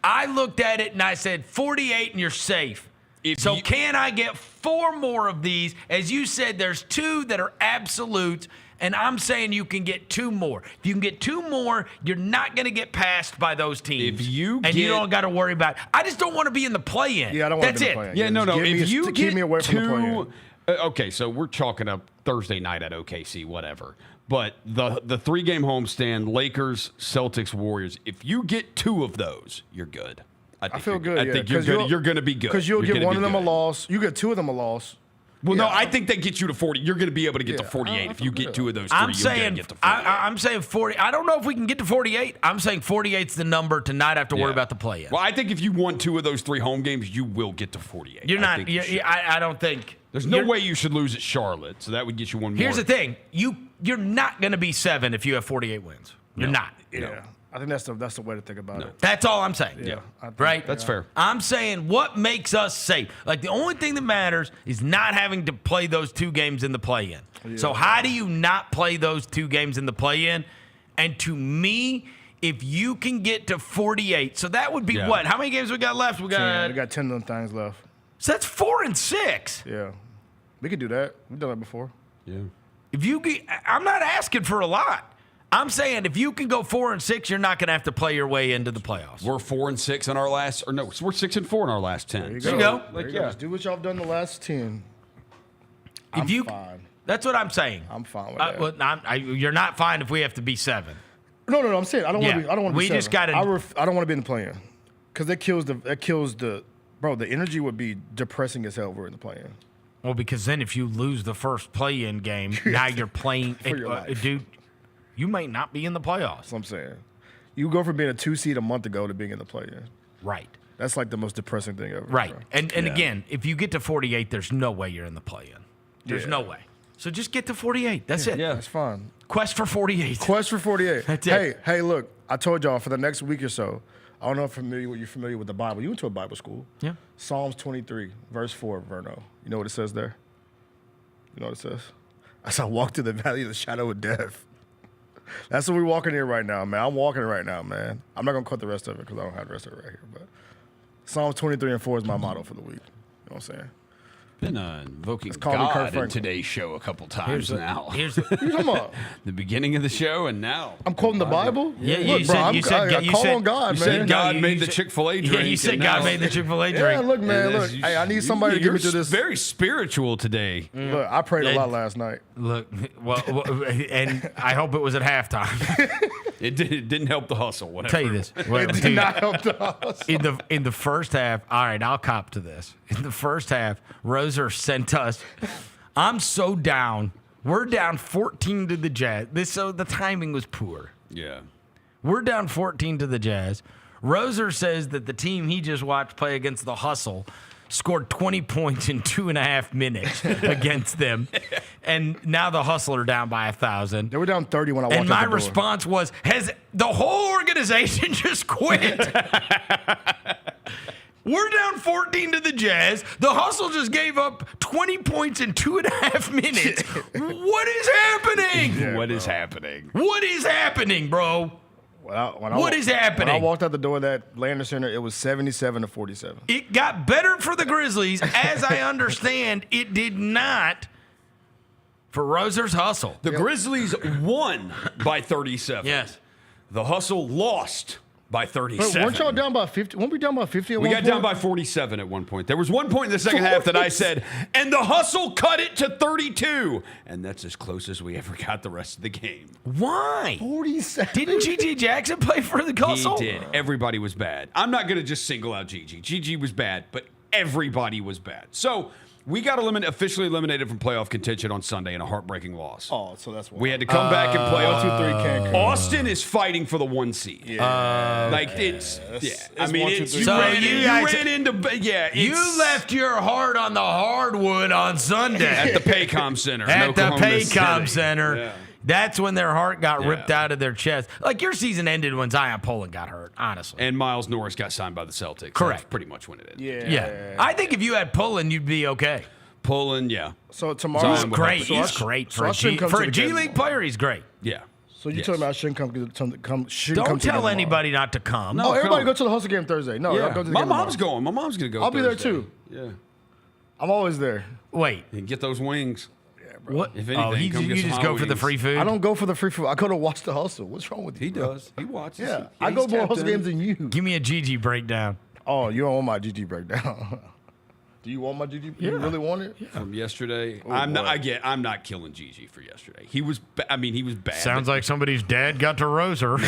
I looked at it and I said 48 and you're safe. Can I get 4 more of these? As you said, there's 2 that are absolute. And I'm saying you can get 2 more. If you can get 2 more, you're not going to get passed by those teams. You don't got to worry about it. I just don't want to be in the play-in. Yeah, I don't want to be in the play-in. Yeah, no. If you keep me away from the play-in. Okay, so we're chalking up Thursday night at OKC, whatever. But the 3-game homestand, Lakers, Celtics, Warriors, if you get 2 of those, you're good. I feel good. I think you're good. You're going to be good. Because you'll get one of them a loss. You get 2 of them a loss. Well, no, I think that gets you to 40. You're going to be able to get to 48 if you get 2 of those 3. I'm saying get to 48. I'm saying 40. I don't know if we can get to 48. I'm saying 48's the number to not have to worry about the play-in. Well, I think if you won 2 of those 3 home games, you will get to 48. You're not. I don't think. There's no way you should lose at Charlotte, so that would get you 1 more. Here's the thing: you're not going to be 7 if you have 48 wins. You're not. Yeah. No. I think that's the way to think about it. That's all I'm saying. Yeah. Right? That's fair. I'm saying what makes us safe. Like the only thing that matters is not having to play those 2 games in the play-in. Yeah. So how do you not play those 2 games in the play-in? And to me, if you can get to 48, so that would be what? How many games we got left? We got 10 of them things left. So that's 4 and 6. Yeah. We could do that. We've done that before. Yeah. I'm not asking for a lot. I'm saying if you can go 4 and 6, you're not going to have to play your way into the playoffs. We're 4 and 6 in our last, or no, we're 6 and 4 in our last 10. There you go. Like, just do what y'all have done the last 10. I'm fine. That's what I'm saying. I'm fine with that. You're not fine if we have to be 7. No. I'm saying I don't want to be. I don't want to be. We just got to. I don't want to be in the play-in because that kills the. Bro, the energy would be depressing as hell if we're in the play-in. Well, because then if you lose the first play-in game, now you're playing, dude. You might not be in the playoffs. That's what I'm saying. You go from being a 2 seed a month ago to being in the play-in. Right. That's like the most depressing thing ever. Right. Bro. And again, if you get to 48, there's no way you're in the play-in. There's no way. So just get to 48. That's it. Yeah, that's fine. Quest for 48. Quest for 48. That's it. Hey, look, I told y'all for the next week or so, I don't know if you're familiar with the Bible. You went to a Bible school. Yeah. Psalms 23, verse 4, Vernon. You know what it says there? You know what it says? As I walk through the valley of the shadow of death. That's what we're walking here right now, man. I'm walking it right now, man. I'm not going to cut the rest of it because I don't have the rest of it right here. But Psalms 23 and 4 is my motto for the week. You know what I'm saying? Been invoking God in today's show a couple times now. What are you talking about? The beginning of the show and now. I'm quoting the Bible? Yeah, look, you bro, said call on God, you man. said God made the Chick-fil-A drink. Yeah, you said God made the Chick-fil-A drink. Yeah, look, man, look. Hey, I need somebody to get me through this. Very spiritual today. Look, I prayed a lot last night. Look, well, and I hope it was at halftime. It didn't help the hustle. Whatever. Tell you this. It did not help the hustle. In the first half, all right, I'll cop to this. In the first half, Roser sent us. I'm so down. We're down 14 to the Jazz. So the timing was poor. Yeah. We're down 14 to the Jazz. Roser says that the team he just watched play against the Hustle scored 20 points in 2.5 minutes against them. And now the Hustle are down by 1,000. They were down 30 when I walked out And the my door. response was, has the whole organization just quit? We're down 14 to the Jazz. The Hustle just gave up 20 points in 2.5 minutes. What is happening? Yeah, what is happening? What is happening, bro? What is happening? When I walked out the door of that Landers Center, it was 77-47. It got better for the Grizzlies. As I understand, it did not for Roser's Hustle. The Grizzlies won by 37. Yes. The Hustle lost by 37. But weren't y'all down by 50? Weren't we down by 50 at We one got point? down by 47 at one point. There was one point in the second half that I said, and the Hustle cut it to 32. And that's as close as we ever got the rest of the game. Why? 47. Didn't G.G. Jackson play for the Hustle? He did. Everybody was bad. I'm not going to just single out G.G. G.G. was bad, but everybody was bad. So we got officially eliminated from playoff contention on Sunday in a heartbreaking loss. Oh, so that's why. We had to come back and play. 1, 2, 3, Cancun. Austin is fighting for the 1 seed. Yeah. It's I it's mean, 1, 2, it's 3. you So ran into You left your heart on the hardwood on Sunday. at the Paycom Center. At in the Oklahoma Paycom City. Center. Yeah. That's when their heart got ripped Yeah. out of their chest. Like your season ended when Zion Poland got hurt, honestly. And Miles Norris got signed by the Celtics. Correct. That's pretty much when it ended. Yeah. I think if you had Poland, you'd be okay. Poland, yeah. So tomorrow. Zion would Great. help us. He's great. so I shouldn't come For to a the G game League tomorrow. player, he's great. Yeah. So you Yes. told me I shouldn't come to Don't the tell game anybody tomorrow. not to come. Oh, everybody come. go to the Hustle game Thursday. No, Yeah. I'll go to the My game mom's tomorrow. going. My mom's going to go I'll be there Thursday. too. Yeah. I'm always there. Wait. And get those wings. What? If anything, Oh, come you get some just hot go for the wings. free food? I don't go for the free food. I go to watch the Hustle. What's wrong with you? He bro? does. He watches. Yeah. He- I go he's more tapped Hustle in. games than you. Give me a GG breakdown. Oh, you don't want my GG breakdown. Do you want my GG? You really want it? From yesterday. Oh, I'm not. boy. I'm not killing Gigi for yesterday. He was. He was bad. Sounds like somebody's dad got to Roser.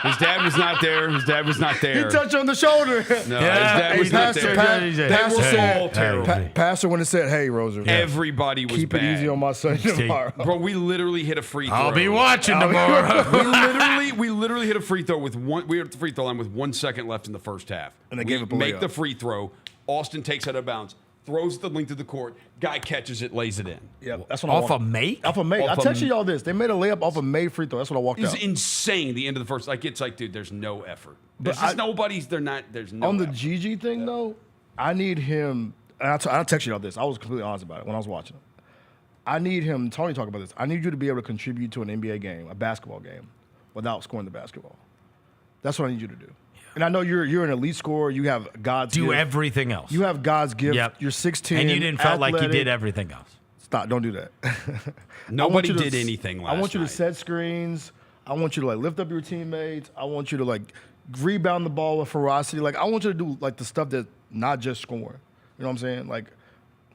His dad was not there. His dad was not He there. touched you on the shoulder. No, Yeah. his dad was Hey, not Pastor, there. Pastor They were said- all terrible. Pastor when it said, "Hey, Roser, Everybody was keep bad. it easy on my son tomorrow." Bro, we literally hit a free throw. I'll be watching tomorrow. we literally hit a free throw with one. We were at the free throw line with 1 second left in the first half. And they we gave up a make layup. the free throw. Austin takes it out of bounds, throws the length of the court. Guy catches it, lays it in. Yeah, that's what Off I a make? Off a make. I Off a- texted y'all this. They made a layup off a made free throw. That's what I walked It was out. insane. The end of the first, it's like, dude, there's no effort. There's But just I- nobody's. They're not. There's no. On the effort. GG thing though, I need him. And I texted y'all this. I was completely honest about it when I was watching him. I need him. Tony talked about this. I need you to be able to contribute to an NBA game, a basketball game, without scoring the basketball. That's what I need you to do. And I know you're an elite scorer. You have God's Do gift. everything else. You have God's gift. Yep. You're 6'10". And you didn't felt like you athletic. did everything else. Stop! Don't do that. Nobody I want you did to- anything I want last you to night. set screens. I want you to lift up your teammates. I want you to rebound the ball with ferocity. I want you to do the stuff that's not just scoring. You know what I'm saying?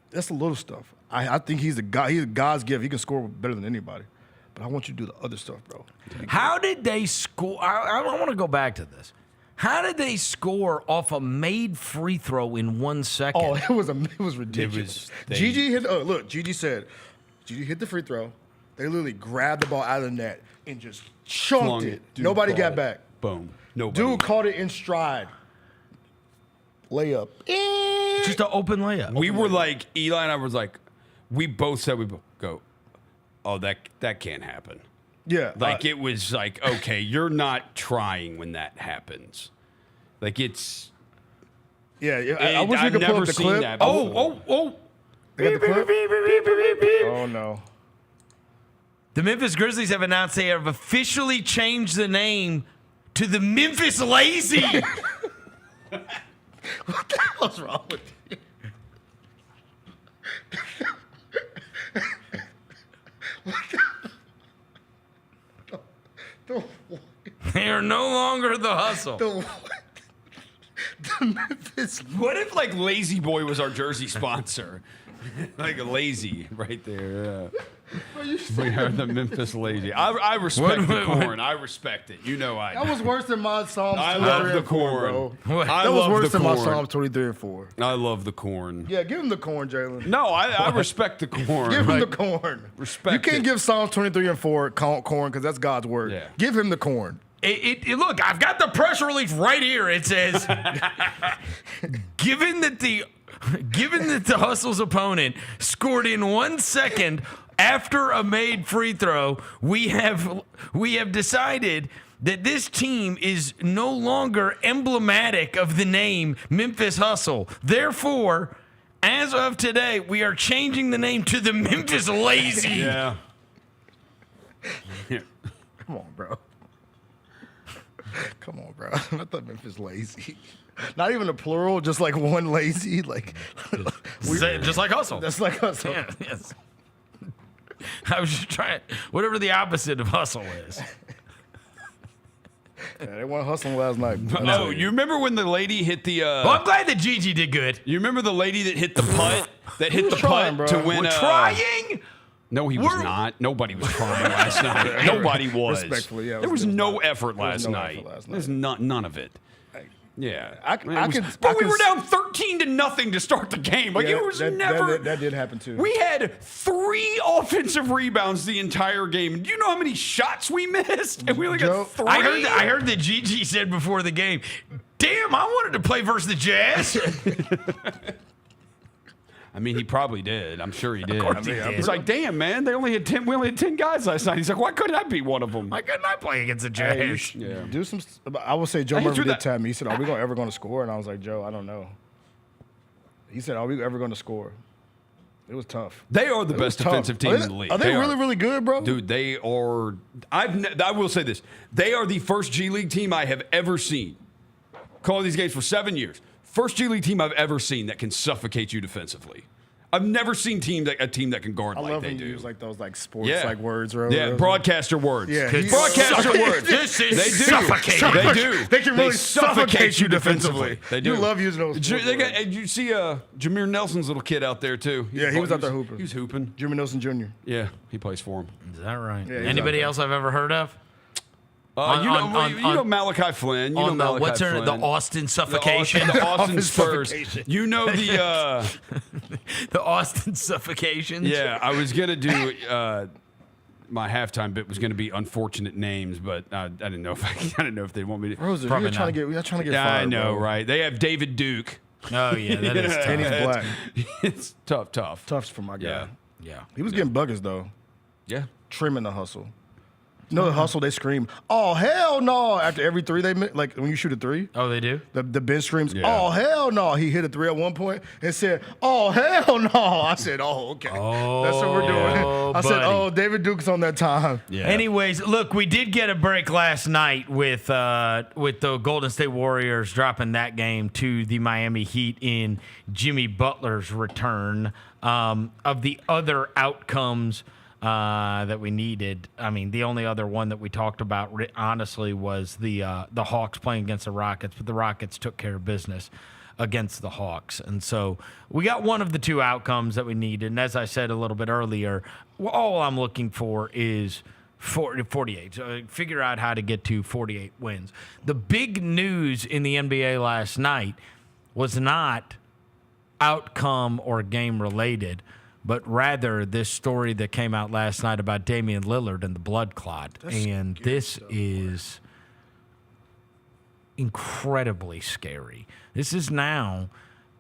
That's the little stuff. I think he's a guy. He's God's gift. He can score better than anybody. But I want you to do the other stuff, bro. How did they score? I want to go back to this. How did they score off a made free throw in 1 second? Oh, it was ridiculous. Gigi hit. Oh, look, Gigi hit the free throw. They literally grabbed the ball out of the net and just chunked Flung it. Dude Nobody caught got it. back. Boom. Nobody. Dude caught it in stride. Layup. Just an open layup. We were like, Eli and I was like, we both said go, oh, that can't happen. Yeah. It was like, okay, you're not trying when that happens. It's. Yeah, I wish we I've could pull never up the seen clip. that before. Oh. They got the clip? Oh, no. The Memphis Grizzlies have announced they have officially changed the name to the Memphis Lazy. What the hell's wrong with you? They are no longer the Hustle. The Memphis. What if Lazy Boy was our jersey sponsor? A lazy right there. We are the Memphis Lazy. I respect the corn. I respect it. You know I do. That was worse than my Psalms 23 I love the and 4, corn. bro. I That was love worse the than my corn. Psalms 23 and 4. I love the corn. Yeah, give him the corn, Jalen. No, I respect the corn. Give him the corn. Respect You can't it. give Psalms 23 and 4 corn because that's God's word. Yeah. Give him the corn. Look, I've got the press release right here. It says, given that the Hustle's opponent scored in 1 second after a made free throw, we have decided that this team is no longer emblematic of the name Memphis Hustle. Therefore, as of today, we are changing the name to the Memphis Lazy. Yeah. Come on, bro. Come on, bro. I thought Memphis Lazy. Not even a plural, just like one lazy. Like just like Hustle. That's like Hustle. Yeah, yes. I was just trying, whatever the opposite of hustle is. Yeah, they weren't hustling last night. No, you remember when the lady hit the? Well, I'm glad that Gigi did good. You remember the lady that hit the putt? That hit the trying, putt bro. to win? We're trying. No, he was not. Nobody was trying last night. Nobody was. Respectfully, yeah. There was no effort last no night. effort last There's none of it. Yeah, But we were down 13-0 to start the game. Like Yeah, it was that never. That did happen too. We had 3 offensive rebounds the entire game. Do you know how many shots we missed? And we only got 3. I heard that Gigi said before the game, "Damn, I wanted to play versus the Jazz." I mean, he probably did. I'm sure he did. course he did. He's like, "Damn, man, they only had 10. We only had 10 guys last night." He's like, "Why couldn't I be one of them?" Why couldn't I play against the Jazz? Yeah. Do some. I would say Joe Hey, Murphy threw did that- tell me. He said, "Are we ever going to score?" And I was like, "Joe, I don't know." He said, "Are we ever going to score?" It was tough. They are the best tough. defensive team in the league. Are they really, really good, bro? Dude, they are. I will say this: they are the first G League team I have ever seen. Calling these games for 7 years. First G League team I've ever seen that can suffocate you defensively. I've never seen a team that can guard I like love they when you do. use like those like sports Yeah. like words or Yeah, broadcaster words. Yeah, broadcaster words. This is They do. suffocating. They do. They can really suffocate you defensively. They do. You love using those. sports They got, words. and you see Jameer Nelson's little kid out there too. Yeah, he was out there hooping. He was hooping. Jimmy Nelson Jr. Yeah, he plays for him. Is that right? Yeah, he's Anybody out there. else I've ever heard of? You know Malachi Flynn. You know On the, Malachi what's her Flynn. the Austin Suffocation? The Austin Spurs. Suffocation. You know the. The Austin Suffocations. Yeah, I was gonna do. My halftime bit was going to be unfortunate names, but I didn't know if I didn't know if they want me to. Rosa, Probably you're trying to get Yeah, fired, I know, bro. right? They have David Duke. Oh yeah, that is tough. And he's black. It's tough. Tough's for my guy. Yeah. Yeah. He was getting buggers though, Yeah. trimming the hustle. No, the hustle. They scream, "Oh hell no!" After every 3 they make, like when you shoot a 3. Oh, they do? The bench screams, Yeah. "Oh hell no!" He hit a 3 at one point and said, "Oh hell no!" I said, "Oh okay, that's what we're doing." I said, buddy. "Oh, David Duke's on that time." Yeah. Anyways, look, we did get a break last night with the Golden State Warriors dropping that game to the Miami Heat in Jimmy Butler's return. Of the other outcomes that we needed, I mean, the only other one that we talked about, honestly, was the Hawks playing against the Rockets, but the Rockets took care of business against the Hawks. And so we got one of the 2 outcomes that we needed. And as I said a little bit earlier, all I'm looking for is 48. So figure out how to get to 48 wins. The big news in the NBA last night was not outcome or game related, but rather this story that came out last night about Damian Lillard and the blood clot. And this is incredibly scary. This is now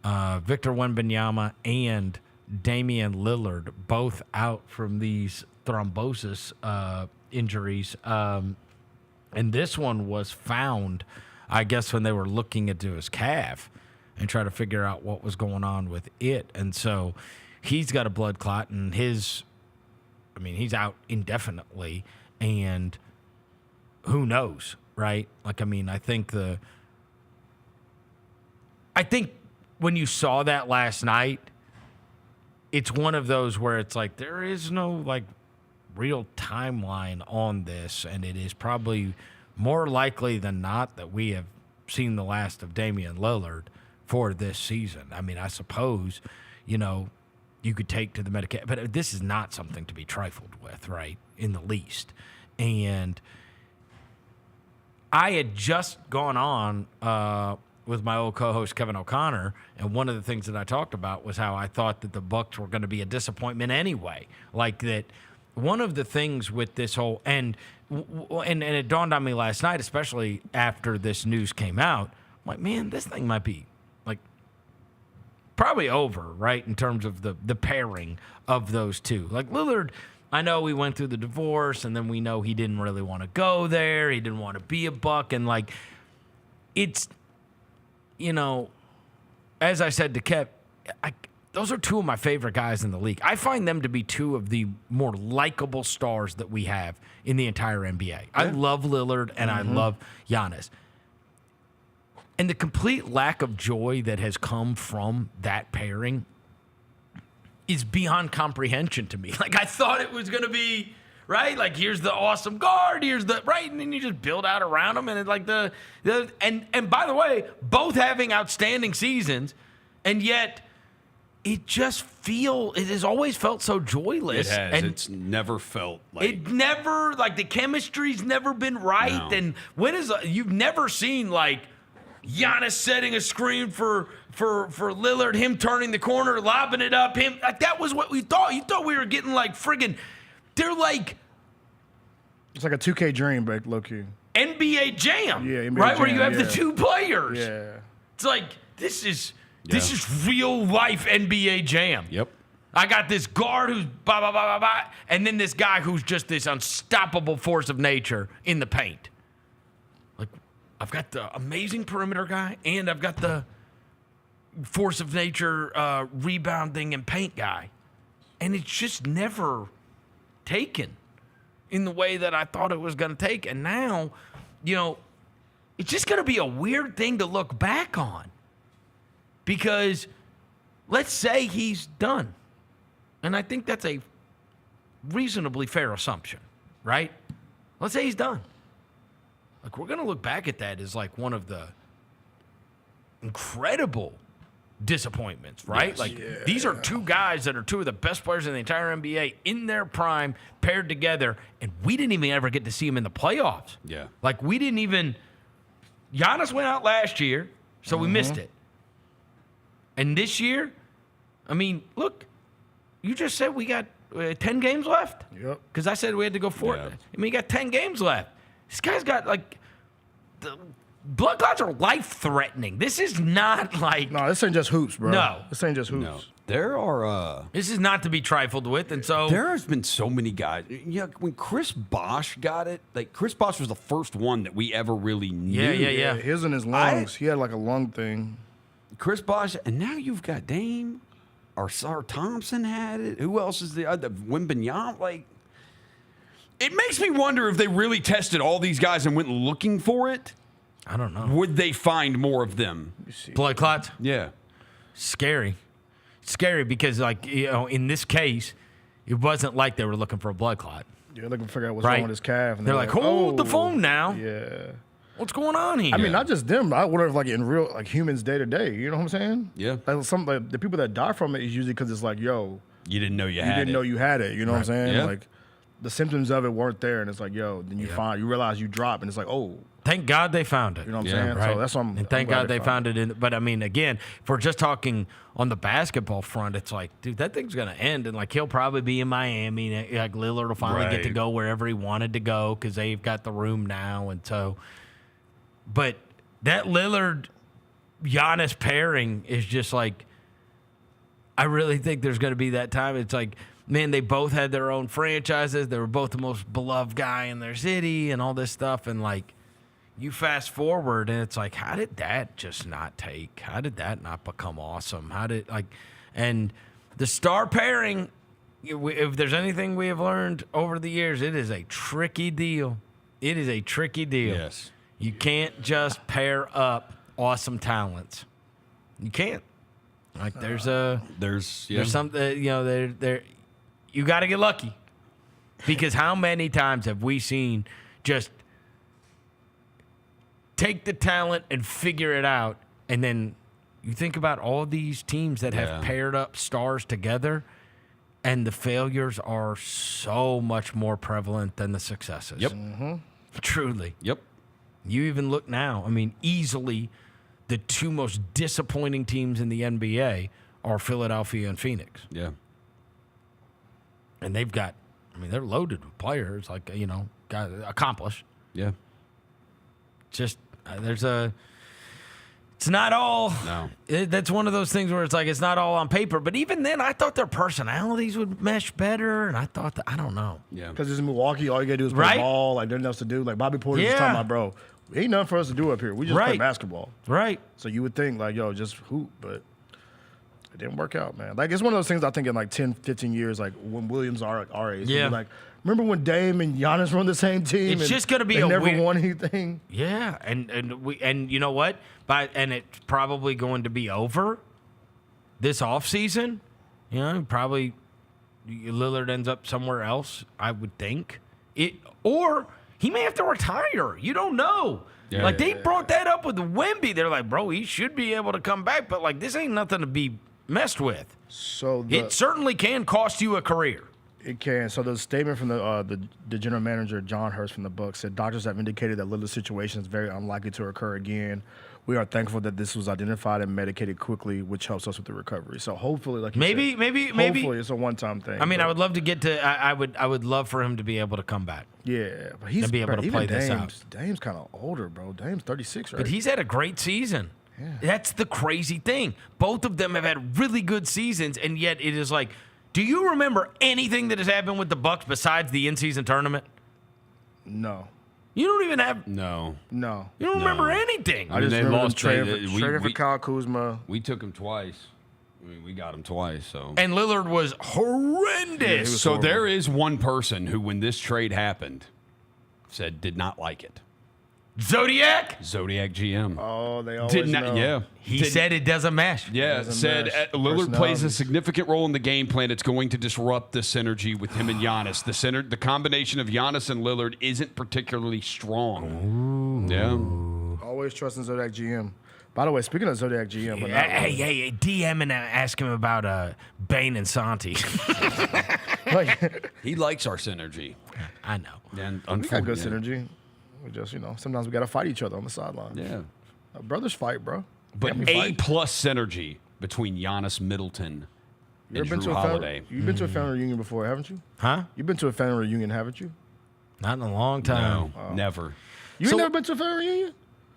Victor Wembanyama and Damian Lillard both out from these thrombosis injuries. And this one was found, I guess, when they were looking into his calf and try to figure out what was going on with it. And so he's got a blood clot, and he's out indefinitely, and who knows, right? Like, I mean, I think when you saw that last night, it's one of those where it's like there is no, like, real timeline on this, and it is probably more likely than not that we have seen the last of Damian Lillard for this season. I mean, I suppose, you you could take to the medication. But this is not something to be trifled with, right, in the least. And I had just gone on with my old co-host Kevin O'Connor, and one of the things that I talked about was how I thought that the Bucs were going to be a disappointment anyway. Like that one of the things with this whole – and it dawned on me last night, especially after this news came out, I'm like, man, this thing might be like probably over, right, in terms of the pairing of those two. Like Lillard, I know we went through the divorce, and then we know he didn't really want to go there. He didn't want to be a Buck, and like it's, you know, as I said to Kev, those are two of my favorite guys in the league. I find them to be two of the more likable stars that we have in the entire NBA. Yeah. I love Lillard, and I love Giannis. And the complete lack of joy that has come from that pairing is beyond comprehension to me. Like, I thought it was going to be, right? Like, here's the awesome guard, here's the, right? And then you just build out around them. And it's like and by the way, both having outstanding seasons, and yet it has always felt so joyless. It has. And it's never felt like. It never, like, the chemistry's never been right. No. And you've never seen, like, Giannis setting a screen for Lillard, him turning the corner, lobbing it up, him. Like, that was what we thought. You thought we were getting, like, friggin', they're like. It's like a 2K dream, but low-key. NBA Jam. Yeah, NBA right? Jam, where you have the two players. Yeah. It's like, this is real life NBA Jam. Yep. I got this guard who's blah, blah, blah, blah, blah, and then this guy who's just this unstoppable force of nature in the paint. Like, I've got the amazing perimeter guy, and I've got the force of nature rebounding and paint guy. And it's just never taken in the way that I thought it was going to take. And now, you know, it's just going to be a weird thing to look back on. Because let's say he's done. And I think that's a reasonably fair assumption, right? Let's say he's done. Like, we're going to look back at that as like one of the incredible disappointments, right? Yes. Like, these are two guys that are two of the best players in the entire NBA in their prime, paired together, and we didn't even ever get to see them in the playoffs. Yeah. Like, we didn't even – Giannis went out last year, so we missed it. And this year, I mean, look, you just said we got 10 games left. Yep. Because I said we had to go for it. I mean, you got 10 games left. This guy's got, like, the blood clots are life-threatening. This is not like... No, this ain't just hoops, bro. No. This ain't just hoops. No. There are... This is not to be trifled with, and so... There has been so many guys. Yeah, when Chris Bosh got it, like, Chris Bosh was the first one that we ever really knew. Yeah. His in his lungs. He had, like, a lung thing. Chris Bosh, and now you've got Dame, or Thompson had it. Who else is the other? Wembanyama. Like, it makes me wonder if they really tested all these guys and went looking for it. I don't know. Would they find more of them? Blood clots? Yeah. Scary because, like, you know, in this case, it wasn't like they were looking for a blood clot. Yeah, looking to figure out what's wrong with his calf. And they're like, hold the phone now. Yeah. What's going on here? I mean, not just them. I wonder if, like, in real, like, humans day to day. You know what I'm saying? Yeah. Like, the people that die from it is usually because it's like, yo, you didn't know you didn't know you had it. You know what I'm saying? Yeah. Like, the symptoms of it weren't there, and it's like, yo, then you realize you drop, and it's like, oh. Thank God they found it. You know what I'm saying? Right. So that's what and thank God they found it. But I mean, again, if we're just talking on the basketball front, it's like, dude, that thing's gonna end, and like he'll probably be in Miami. Like Lillard will finally get to go wherever he wanted to go because they've got the room now, and so. But that Lillard Giannis pairing is just like, I really think there's going to be that time. It's like, man, they both had their own franchises. They were both the most beloved guy in their city and all this stuff. And, like, you fast forward, and it's like, how did that just not take? How did that not become awesome? And the star pairing, if there's anything we have learned over the years, it is a tricky deal. It is a tricky deal. Yes. You can't just pair up awesome talents. You can't. Like, there's something, you know, there. You got to get lucky, because how many times have we seen just take the talent and figure it out, and then you think about all these teams that have paired up stars together, And the failures are so much more prevalent than the successes. Yep. Truly. Yep. You even look now, I mean, easily the two most disappointing teams in the NBA are Philadelphia and Phoenix. Yeah. And they've got, I mean, they're loaded with players, like, you know, got accomplished. Yeah. Just, it's not all. No. That's one of those things where it's like, it's not all on paper. But even then, I thought their personalities would mesh better. And I thought that, I don't know. Yeah. Because it's in Milwaukee, all you got to do is play ball. Like, there's nothing else to do. Like, Bobby Portis was talking about, bro, ain't nothing for us to do up here. We just play basketball. Right. So you would think, like, yo, just hoop. But it didn't work out, man. Like, it's one of those things I think in, like, 10, 15 years, like, when Williams are our age. Yeah. Like, remember when Dame and Giannis were on the same team? It's just going to be they never won anything. Yeah. And you know what? And it's probably going to be over this offseason. You know, probably Lillard ends up somewhere else, I would think. Or he may have to retire. You don't know. Yeah. Like, they brought that up with Wemby. They're like, bro, he should be able to come back. But, like, this ain't nothing to be messed with. So it certainly can cost you a career. It can. So the statement from the general manager, John Hurst from the Bucks, said doctors have indicated that Lillard's situation is very unlikely to occur again. We are thankful that this was identified and medicated quickly, which helps us with the recovery. So hopefully, like you said, hopefully it's a one-time thing. I mean, I would love to get to. I would love for him to be able to come back. Yeah, but he's be able to play this out. Dame's kind of older, bro. Dame's 36, right? But he's had a great season. Yeah. That's the crazy thing. Both of them have had really good seasons, and yet it is like, do you remember anything that has happened with the Bucks besides the in-season tournament? No. You don't even have. No. You don't remember anything. I just they remember lost trading for Kyle Kuzma. We took him twice. I mean, we got him twice. So. And Lillard was horrendous. Yeah, so horrible. There is one person who, when this trade happened, said did not like it. Zodiac GM. Oh, they always did not. know. Yeah, he said it doesn't mesh. Yeah, said Lillard plays a significant role in the game plan. It's going to disrupt the synergy with him and Giannis. The combination of Giannis and Lillard isn't particularly strong. Ooh. Yeah. Always trusting Zodiac GM. By the way, speaking of Zodiac GM, but hey, DM and ask him about Bane and Santi. He likes our synergy. I know. And we got good synergy. We just, sometimes we got to fight each other on the sideline. Yeah. Brothers fight, bro. But A-plus synergy between Giannis Middleton and Drew Holiday. You've been to a family reunion before, haven't you? Huh? You've been to a family reunion, haven't you? Not in a long time. No, never. You ain't never been to a family reunion?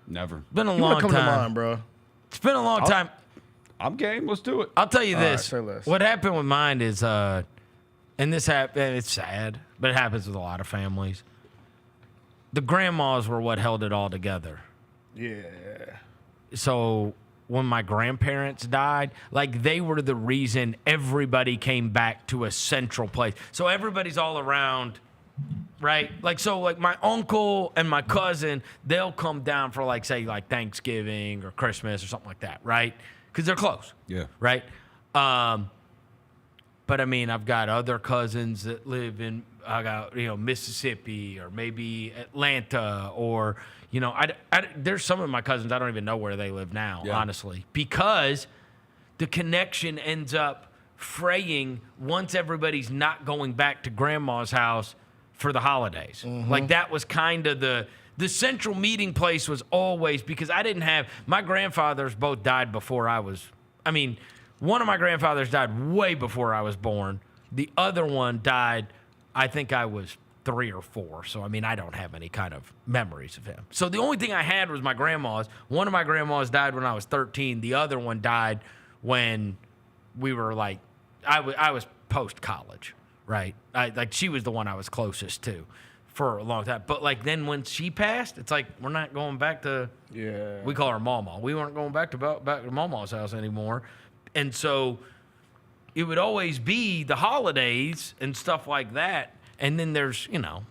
Never. Been a long time. Come to mine, bro. It's been a long time. I'm game. Let's do it. I'll tell you this. Right, say less. What happened with mine is, and this happened. It's sad, but it happens with a lot of families. The grandmas were what held it all together. Yeah. So when my grandparents died, like, they were the reason everybody came back to a central place. So everybody's all around, right? Like, so like my uncle and my cousin, they'll come down for like, say, like Thanksgiving or Christmas or something like that, right? Because they're close. Yeah. Right? But I mean, I've got other cousins that live in, Mississippi or maybe Atlanta or, there's some of my cousins, I don't even know where they live now, honestly, because the connection ends up fraying once everybody's not going back to grandma's house for the holidays. Mm-hmm. Like, that was kind of the central meeting place was always, because I didn't have, my grandfathers both died before I was, one of my grandfathers died way before I was born. The other one died, I think I was 3 or 4. So, I don't have any kind of memories of him. So the only thing I had was my grandma's. One of my grandmas died when I was 13. The other one died when we were like, I was post-college, right? She was the one I was closest to for a long time. But, like, then when she passed, it's like, we're not going back to, we call her Mama. We weren't going back to Mama's house anymore. And so it would always be the holidays and stuff like that. And then there's,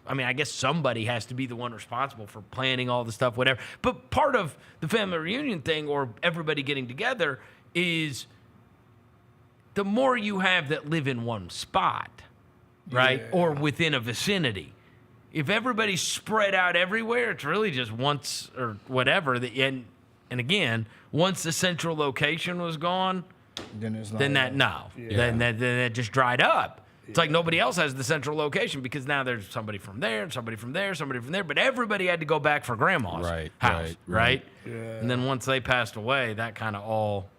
I guess somebody has to be the one responsible for planning all the stuff, whatever. But part of the family reunion thing or everybody getting together is the more you have that live in one spot, right? Yeah. Or within a vicinity. If everybody's spread out everywhere, it's really just once or whatever. And again, once the central location was gone, then that just dried up. It's like nobody else has the central location because now there's somebody from there, somebody from there, somebody from there. But everybody had to go back for grandma's house, right? Yeah. And then once they passed away, that kind of all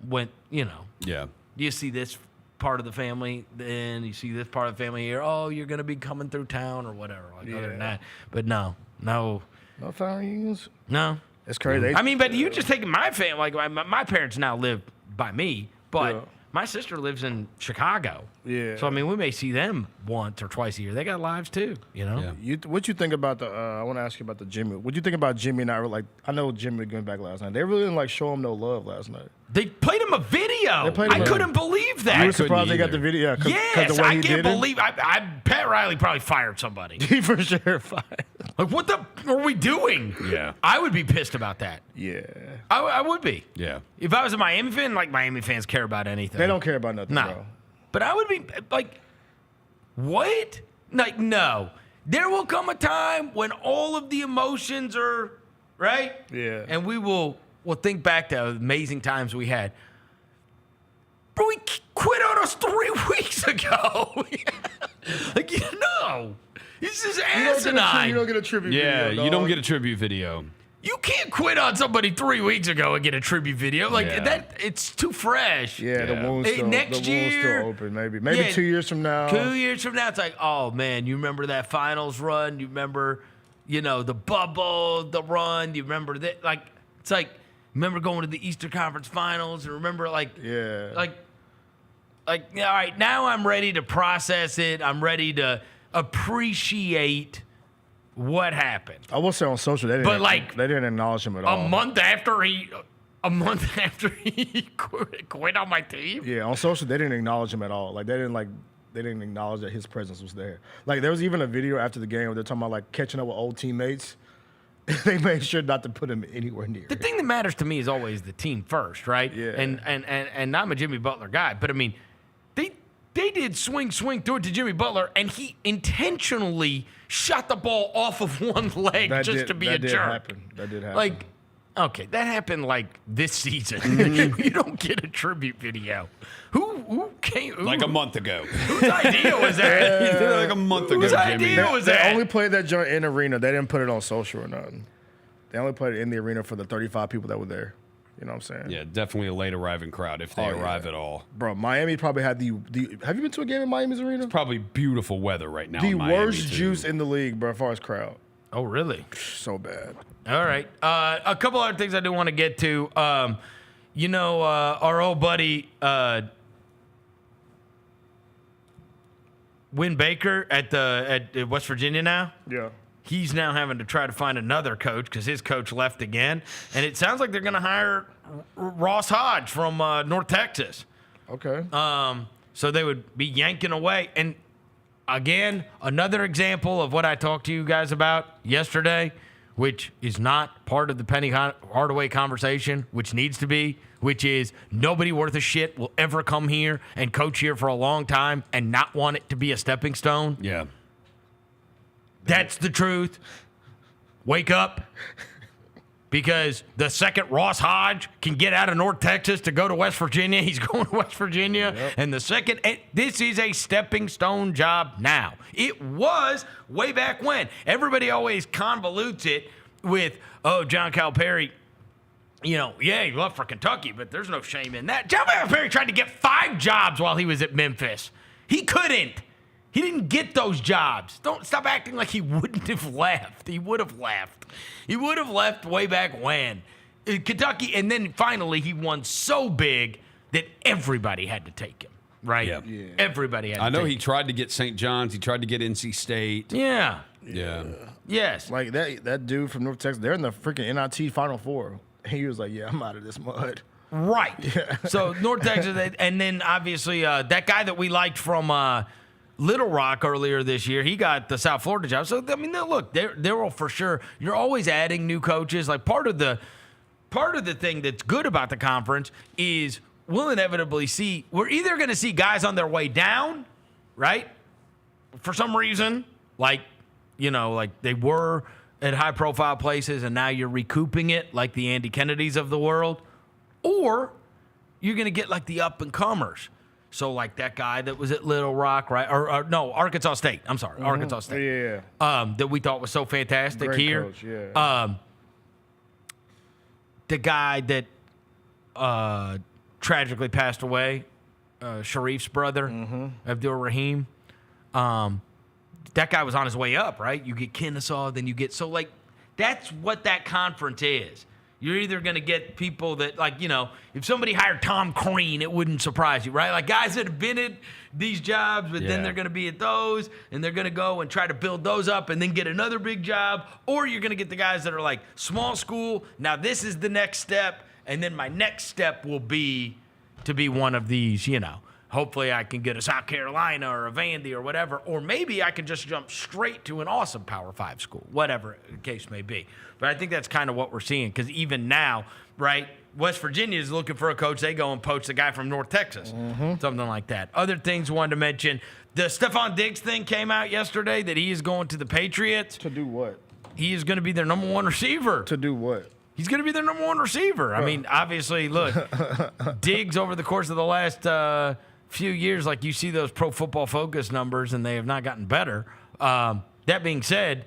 went, Yeah. You see this part of the family, then you see this part of the family here. Oh, you're going to be coming through town or whatever. Like other than that. But no. No family reunions? No. It's crazy. I mean, but you just take my family. Like my parents now live by me, but my sister lives in Chicago. Yeah. So I mean, we may see them once or twice a year. They got lives too, Yeah. What you think about the? I want to ask you about the Jimmy. What do you think about Jimmy and I know Jimmy going back last night. They really didn't show him no love last night. They played him a video. I couldn't believe that. You were surprised they got the video. Yes, the way I can't believe. Pat Riley probably fired somebody. He for sure fired. Like, what the are we doing? Yeah. I would be pissed about that. Yeah. I would be. Yeah. If I was a Miami fan, Miami fans care about anything. They don't care about nothing, No. bro. But I would be like, what? Like, no. There will come a time when all of the emotions are, right? Yeah. And we'll think back to amazing times we had. Bro, we quit on us 3 weeks ago. This is asinine. You don't get a tribute video. Yeah, you don't get a tribute video. You can't quit on somebody 3 weeks ago and get a tribute video. It's too fresh. Yeah, the wound's still, next the wound's year, still open, maybe 2 years from now. 2 years from now, it's like, oh man, you remember that finals run? You remember, the bubble, the run? You remember that? It's like, remember going to the Eastern Conference Finals, and remember all right, now I'm ready to process it. I'm ready to appreciate what happened. I will say on social, they didn't acknowledge him at all. A month after he quit on my team. Yeah, on social they didn't acknowledge him at all. They didn't acknowledge that his presence was there. There was even a video after the game where they're talking about catching up with old teammates. They made sure not to put him anywhere near. The thing that matters to me is always the team first, right? Yeah. And I'm a Jimmy Butler guy, but I mean, they did swing through it to Jimmy Butler, and he intentionally shot the ball off of one leg to be a jerk. That did happen. Okay, that happened this season. You don't get a tribute video. Who came? A month ago. Whose idea was that? A month ago, Whose Jimmy. idea was that? They only played that joint in arena. They didn't put it on social or nothing. They only played it in the arena for the 35 people that were there. You know what I'm saying? Yeah, definitely a late arriving crowd if they arrive at all. Bro, Miami probably had the. Have you been to a game in Miami's arena? It's probably beautiful weather right now. The in Miami, worst juice in the league, bro, as far as crowd. Oh, really? So bad. All right. A couple other things I do want to get to. Our old buddy Win Baker at West Virginia now. Yeah. He's now having to try to find another coach because his coach left again. And it sounds like they're going to hire Ross Hodge from North Texas. Okay. So they would be yanking away. And again, another example of what I talked to you guys about yesterday, which is not part of the Penny Hardaway conversation, which needs to be, which is nobody worth a shit will ever come here and coach here for a long time and not want it to be a stepping stone. Yeah. That's the truth. Wake up. Because the second Ross Hodge can get out of North Texas to go to West Virginia, he's going to West Virginia. Yep. And the second, this is a stepping stone job now. It was way back when. Everybody always convolutes it with, John Calipari, he left for Kentucky, but there's no shame in that. John Calipari tried to get 5 jobs while he was at Memphis. He couldn't. He didn't get those jobs. Don't stop acting like he wouldn't have left. He would have left. He would have left way back when. In Kentucky, and then finally he won so big that everybody had to take him, right? Yeah. Everybody had to take him. I know he tried to get St. John's. He tried to get NC State. Yeah. Yes. That dude from North Texas, they're in the freaking NIT Final Four. He was like, I'm out of this mud. Right. Yeah. So North Texas, and then obviously that guy that we liked from Little Rock earlier this year, he got the South Florida job. So I mean, look, there will for sure. You're always adding new coaches. Like part of the thing that's good about the conference is we'll inevitably see. We're either going to see guys on their way down, right? For some reason, like they were at high profile places, and now you're recouping it, like the Andy Kennedys of the world, or you're going to get like the up and comers. So, like that guy that was at Little Rock, right? Or no, Arkansas State. I'm sorry, Arkansas State. Yeah. That we thought was so fantastic Great here. coach, yeah. The guy that tragically passed away, Sharif's brother, Abdul Rahim. That guy was on his way up, right? You get Kennesaw, then you get that's what that conference is. You're either going to get people that, if somebody hired Tom Crean, it wouldn't surprise you, right? Like guys that have been at these jobs, but then they're going to be at those, and they're going to go and try to build those up and then get another big job. Or you're going to get the guys that are like small school. Now this is the next step, and then my next step will be to be one of these, Hopefully I can get a South Carolina or a Vandy or whatever, or maybe I can just jump straight to an awesome Power 5 school, whatever the case may be. But I think that's kind of what we're seeing, because even now, right, West Virginia is looking for a coach. They go and poach the guy from North Texas, something like that. Other things wanted to mention, the Stefon Diggs thing came out yesterday that he is going to the Patriots. To do what? He is going to be their number one receiver. To do what? He's going to be their number one receiver. I mean, obviously, look, Diggs over the course of the last few years, like you see those Pro Football Focus numbers, and they have not gotten better. That being said,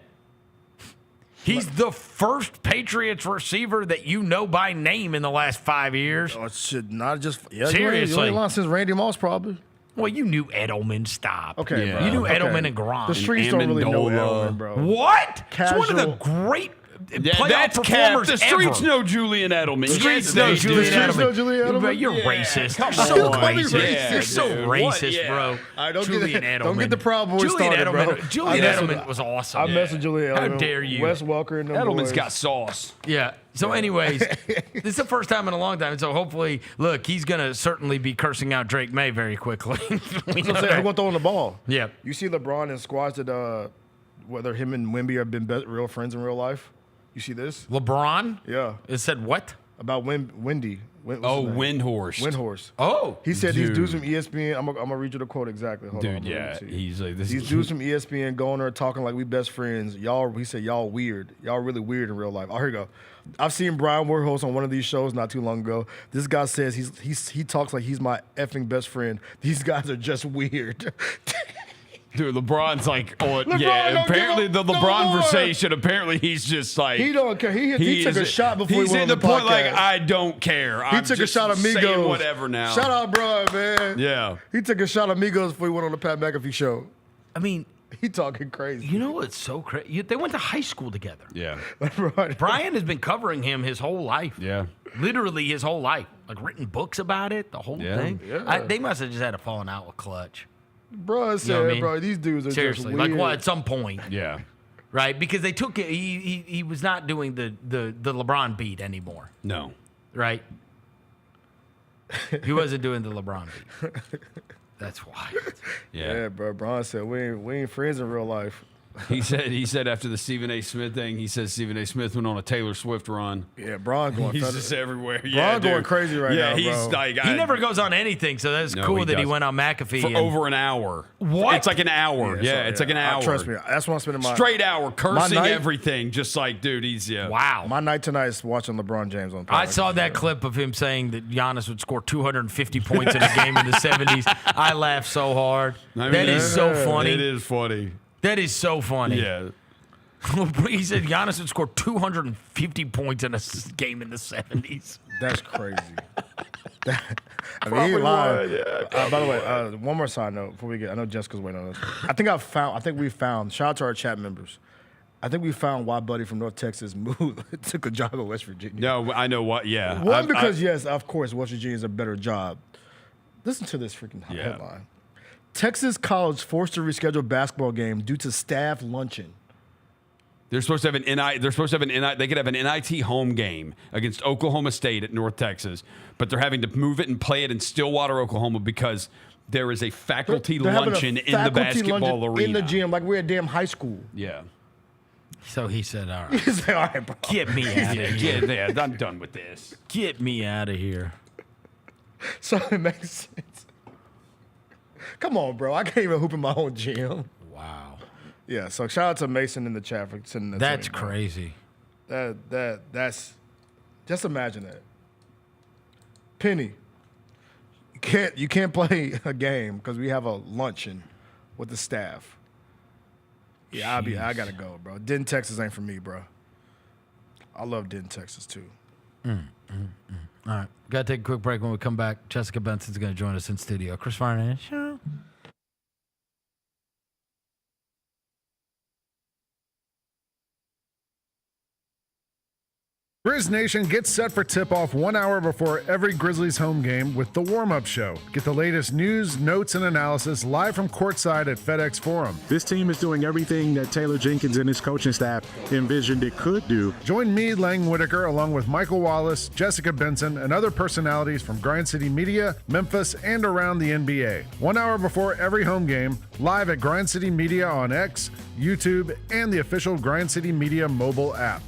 he's the first Patriots receiver that you know by name in the last 5 years. Oh, it should not just seriously. You only lost since Randy Moss, probably. Well, you knew Edelman. Stop. Okay, yeah. You knew Edelman and Grom. The streets don't really know Edelman, bro. What? It's one of the great playoff performers The streets ever. know Julian Edelman. The streets know Julian Edelman. But you're racist. Come You're so on. racist. Yeah, you're so dude. racist, bro. Right, don't Julian get, Edelman. Don't get the Proud Boys Julian started, Edelman, bro. Julian Edelman was awesome. I messed with Julian Edelman. How dare you? Wes Welker and them Edelman's boys. got sauce. Yeah. So, anyways, this is the first time in a long time. So, hopefully, look, he's going to certainly be cursing out Drake May very quickly. Who's going to throw him the ball? Yeah. You see LeBron and squads that whether him and Wemby have been real friends in real life? You see this? LeBron? Yeah. It said what? About Wendy. Windhorst. Windhorst. Oh. He said these dudes from ESPN. I'm gonna read you the quote exactly. Hold on, he's like this. These dudes from ESPN going there talking like we best friends. He said y'all weird. Y'all really weird in real life. Oh, here you go. I've seen Brian Windhorst on one of these shows not too long ago. This guy says he talks like he's my effing best friend. These guys are just weird. Dude, LeBron's like, LeBron apparently the LeBronversation, apparently he's just like. He don't care. He took a shot before he went on the the point podcast. like, I don't care. He took a shot of Migos. Saying whatever now. Shout out, bro, man. Yeah. He took a shot of Migos before he went on the Pat McAfee show. I mean, he talking crazy. You know what's so crazy? They went to high school together. Yeah. Right. Brian has been covering him his whole life. Yeah. Literally his whole life. Like written books about it, the whole thing. Yeah. They must have just had a falling out with Clutch. Bro, said, You know what I mean? bro, these dudes are Seriously, just weird. like what? At some point, Yeah. right? Because they took it. He was not doing the LeBron beat anymore, No. right? He wasn't doing the LeBron beat. That's why. Yeah, bro. Bron said we ain't friends in real life. He said after the Stephen A. Smith thing, he said Stephen A. Smith went on a Taylor Swift run. Yeah, Bron going. He's just everywhere. Bron going crazy right now, he's bro. like He never goes on anything, so that's cool that he went on McAfee for over an hour. What? It's like an hour. It's like an hour. Trust me, that's what I'm spending my straight hour cursing night- everything. Just like, dude, he's Wow. My night tonight is watching LeBron James on. I saw that clip of him saying that Giannis would score 250 points in a game in the 70s. I laughed so hard. That is so funny. It is funny. That is so funny. Yeah. He said Giannis would score 250 points in a game in the 70s. That's crazy. I mean, he lied. By the way, one more side note before we get. I know Jessica's waiting on us. I think we found. Shout out to our chat members. I think we found why Buddy from North Texas moved, took a job at West Virginia. No, I know what. Yeah. One, because yes, of course, West Virginia is a better job. Listen to this freaking headline: Texas college forced to reschedule basketball game due to staff luncheon. They're supposed to have an NIT. They're supposed to have an NIT. They could have an NIT home game against Oklahoma State at North Texas, but they're having to move it and play it in Stillwater, Oklahoma, because there is a faculty luncheon in the basketball arena in the gym, like we're at damn high school. Yeah. So he said, "All right, He said, all right, bro. get me out of here. Get there. I'm done with this. Get me out of here." So it makes sense. Come on, bro. I can't even hoop in my own gym. Wow. Yeah, so shout out to Mason in the chat for sending that. That's to me, bro. crazy. That's just imagine that. Penny, You can't play a game because we have a luncheon with the staff. Yeah, I gotta go, bro. Denton, Texas ain't for me, bro. I love Denton, Texas too. All right, gotta take a quick break. When we come back, Jessica Benson's gonna join us in studio. Chris Vernon, show. Grizz Nation gets set for tip-off 1 hour before every Grizzlies home game with the warm-up show. Get the latest news, notes, and analysis live from courtside at FedEx Forum. This team is doing everything that Taylor Jenkins and his coaching staff envisioned it could do. Join me, Lang Whitaker, along with Michael Wallace, Jessica Benson, and other personalities from Grind City Media, Memphis, and around the NBA. 1 hour before every home game, live at Grind City Media on X, YouTube, and the official Grind City Media mobile app.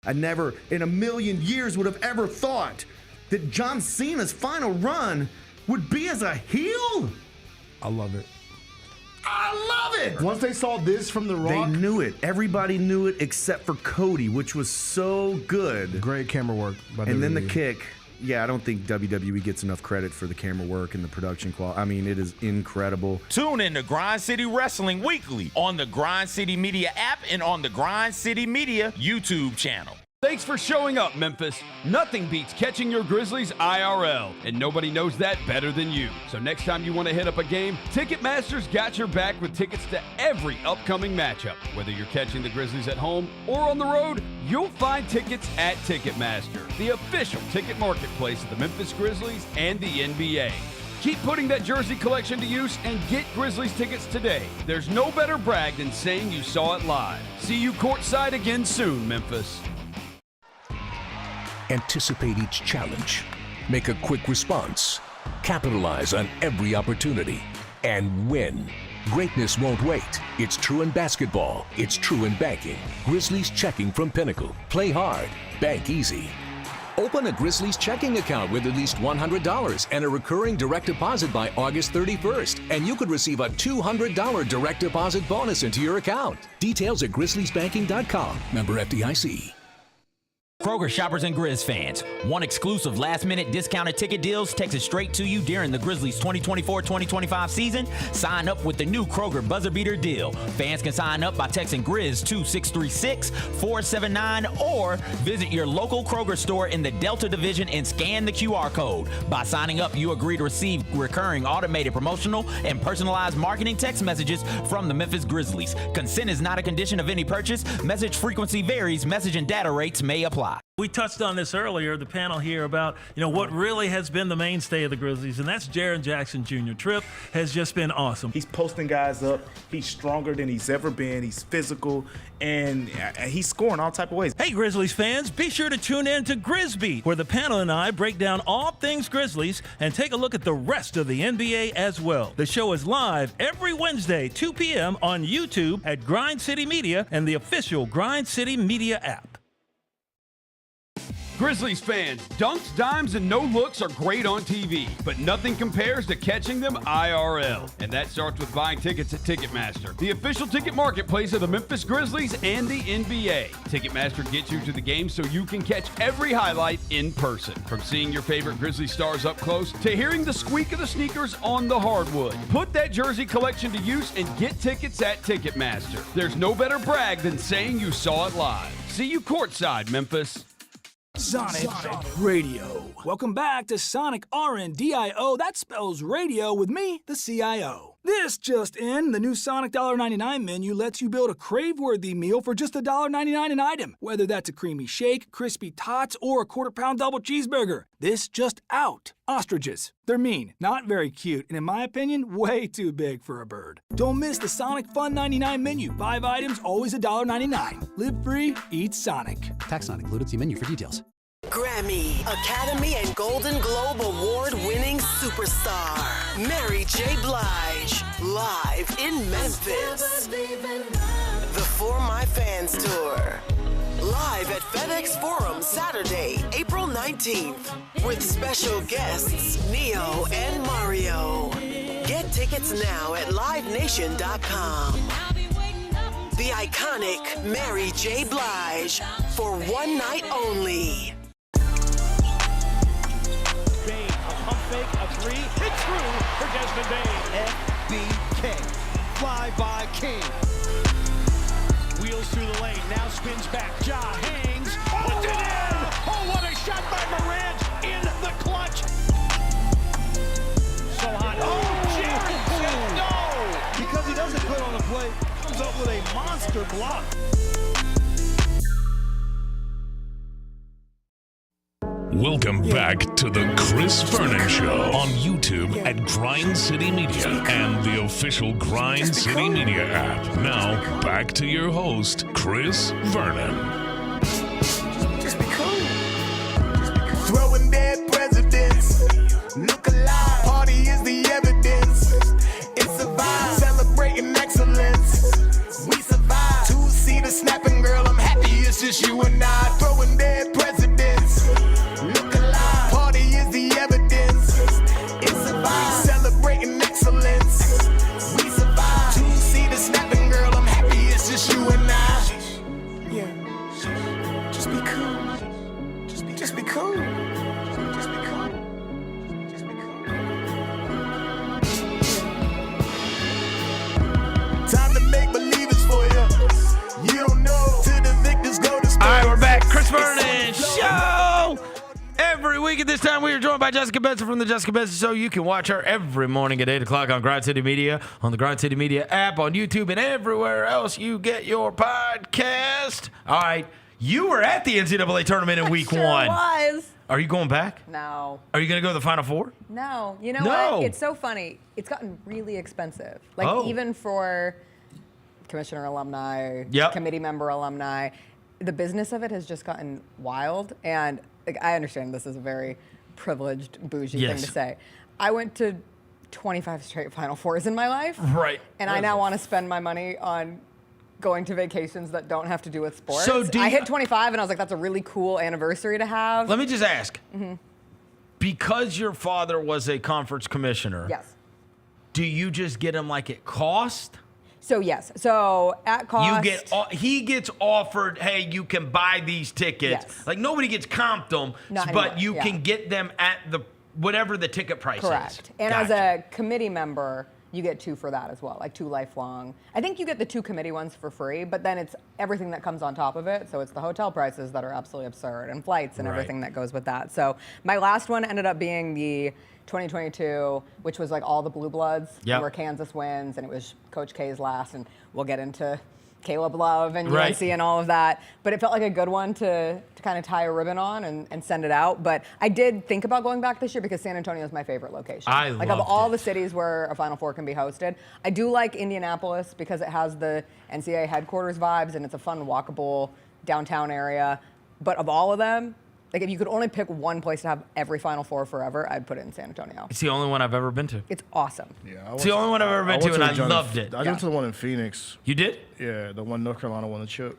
I never in a million years would have ever thought that John Cena's final run would be as a heel. I love it. I love it. Once they saw this from The Rock. They knew it. Everybody knew it except for Cody, which was so good. Great camera work by And then the WWE. kick. Yeah, I don't think WWE gets enough credit for the camera work and the production quality. I mean, it is incredible. Tune in to Grind City Wrestling weekly on the Grind City Media app and on the Grind City Media YouTube channel. Thanks for showing up, Memphis. Nothing beats catching your Grizzlies IRL, and nobody knows that better than you. So next time you want to hit up a game, Ticketmaster's got your back with tickets to every upcoming matchup. Whether you're catching the Grizzlies at home or on the road, you'll find tickets at Ticketmaster, the official ticket marketplace of the Memphis Grizzlies and the NBA. Keep putting that jersey collection to use and get Grizzlies tickets today. There's no better brag than saying you saw it live. See you courtside again soon, Memphis. Anticipate each challenge. Make a quick response. Capitalize on every opportunity. And win. Greatness won't wait. It's true in basketball. It's true in banking. Grizzlies Checking from Pinnacle. Play hard. Bank easy. Open a Grizzlies checking account with at least $100 and a recurring direct deposit by August 31st, and you could receive a $200 direct deposit bonus into your account. Details at grizzliesbanking.com. Member FDIC. Kroger shoppers and Grizz fans, want exclusive last-minute discounted ticket deals texted straight to you during the Grizzlies 2024-2025 season? Sign up with the new Kroger Buzzer Beater deal. Fans can sign up by texting Grizz to 636-479 or visit your local Kroger store in the Delta Division and scan the QR code. By signing up, you agree to receive recurring automated promotional and personalized marketing text messages from the Memphis Grizzlies. Consent is not a condition of any purchase. Message frequency varies. Message and data rates may apply. We touched on this earlier, the panel here, about what really has been the mainstay of the Grizzlies, and that's Jaren Jackson Jr. Trip has just been awesome. He's posting guys up. He's stronger than he's ever been. He's physical, and he's scoring all type of ways. Hey, Grizzlies fans, be sure to tune in to Grizz Beat, where the panel and I break down all things Grizzlies and take a look at the rest of the NBA as well. The show is live every Wednesday, 2 p.m. on YouTube at Grind City Media and the official Grind City Media app. Grizzlies fans, dunks, dimes, and no-looks are great on TV, but nothing compares to catching them IRL. And that starts with buying tickets at Ticketmaster, the official ticket marketplace of the Memphis Grizzlies and the NBA. Ticketmaster gets you to the game so you can catch every highlight in person. From seeing your favorite Grizzly stars up close to hearing the squeak of the sneakers on the hardwood. Put that jersey collection to use and get tickets at Ticketmaster. There's no better brag than saying you saw it live. See you courtside, Memphis. Sonic Radio. Welcome back to Sonic RNDIO. That spells radio with me, the CIO. This just in, the new Sonic $1.99 menu lets you build a crave-worthy meal for just $1.99 an item. Whether that's a creamy shake, crispy tots, or a quarter-pound double cheeseburger. This just out. Ostriches. They're mean, not very cute, and in my opinion, way too big for a bird. Don't miss the Sonic Fun 99 menu. 5 items, always $1.99. Live free, eat Sonic. Tax not included. See menu for details. Grammy, Academy, and Golden Globe Award-winning superstar Mary J. Blige, live in Memphis. The For My Fans Tour, live at FedEx Forum Saturday, April 19th, with special guests Neo and Mario. Get tickets now at livenation.com. The iconic Mary J. Blige, for one night only. Bane pump fake, a three. It's true for Desmond Bane. FBK. Fly by King. Wheels through the lane, now spins back. Ja hangs, puts it in! Oh, what a shot by Morant in the clutch! So hot. Oh, Jared said no! Because he doesn't quit on the play, comes up with a monster block. Welcome back to the Chris Vernon Show on YouTube at Grind City Media and the official Grind City Media app. Now, back to your host, Chris Vernon. Just be cool. Throwing dead presidents. Look alive. Party is the evidence. It's a vibe. Celebrating excellence. We survive. Two-seater snapping, girl. I'm happy it's just you and I. Throwing dead presidents. Look alive. Party is the evidence. It's a vibe. Celebrating excellence. We survive. Two-seater snapping, girl. I'm happy it's just you and I. Yeah. Just be cool. Just be cool. Just be cool. Just be cool. Time to make believers for you. You don't know. To the victors go to space. All right, we're back. Chris Vernon Show. Every week at this time, we are joined by Jessica Benson from the Jessica Benson Show. You can watch her every morning at 8 o'clock on Grind City Media, on the Grind City Media app, on YouTube, and everywhere else you get your podcast. All right, you were at the NCAA tournament in week Sure one. was. Are you going back? No. Are you going to go to the Final Four? No. You know No. what? It's so funny. It's gotten really expensive. Like, Oh. even for commissioner alumni, Yep. committee member alumni, the business of it has just gotten wild. And like, I understand this is a very privileged, bougie thing Yes. to say. I went to 25 straight Final Fours in my life. Right. And I now want to spend my money on going to vacations that don't have to do with sports. So do I you- hit 25 and I was like, that's a really cool anniversary to have. Let me just ask. Mm-hmm. Because your father was a conference commissioner, Yes. do you just get him like at cost? So yes. So at cost. He gets offered, hey, you can buy these tickets. Yes. Like nobody gets comped them, Not but anymore, you yeah. can get them at the whatever the ticket price Correct. is. And Gotcha. as a committee member, you get 2 for that as well, like 2 lifelong. I think you get the 2 committee ones for free, but then it's everything that comes on top of it. So it's the hotel prices that are absolutely absurd and flights and Right. everything that goes with that. So my last one ended up being the 2022, which was like all the blue bloods, Yep. where Kansas wins, and it was Coach K's last, and we'll get into Caleb Love and Right. UNC and all of that. But it felt like a good one to kind of tie a ribbon on and send it out. But I did think about going back this year because San Antonio is my favorite location. I like of loved all the cities where a Final Four can be hosted, I do like Indianapolis because it has the NCAA headquarters vibes and it's a fun, walkable downtown area. But of all of them, like if you could only pick one place to have every Final Four forever, I'd put it in San Antonio. It's the only one I've ever been to. It's awesome. Yeah, It's the only one I've ever been to, and I loved it. I went to the one in Phoenix. You did? Yeah, the one North Carolina won the chip.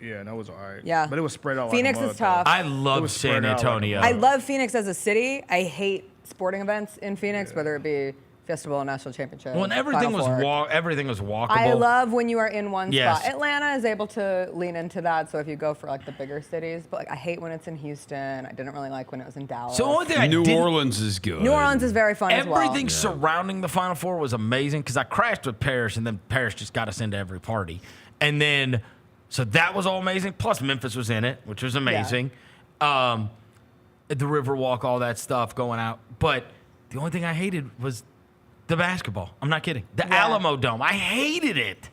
Yeah, and that was all right. Yeah. But it was spread out Phoenix like a is mud, tough. though. I It love was San spread out like a Antonio. I love Phoenix as a city. I hate sporting events in Phoenix, whether it be festival, national championship. Well, and everything Final was Four. everything was walkable. I love when you are in one Yes. spot. Atlanta is able to lean into that. So if you go for like the bigger cities, but like I hate when it's in Houston. I didn't really like when it was in Dallas. So the only thing I New didn't- Orleans is good. New Orleans is very fun as well. Everything surrounding the Final Four was amazing because I crashed with Paris, and then Paris just got us into every party. And then, so that was all amazing. Plus, Memphis was in it, which was amazing. The Riverwalk, all that stuff going out. But the only thing I hated was the basketball. I'm not kidding. The Alamo Dome. I hated it.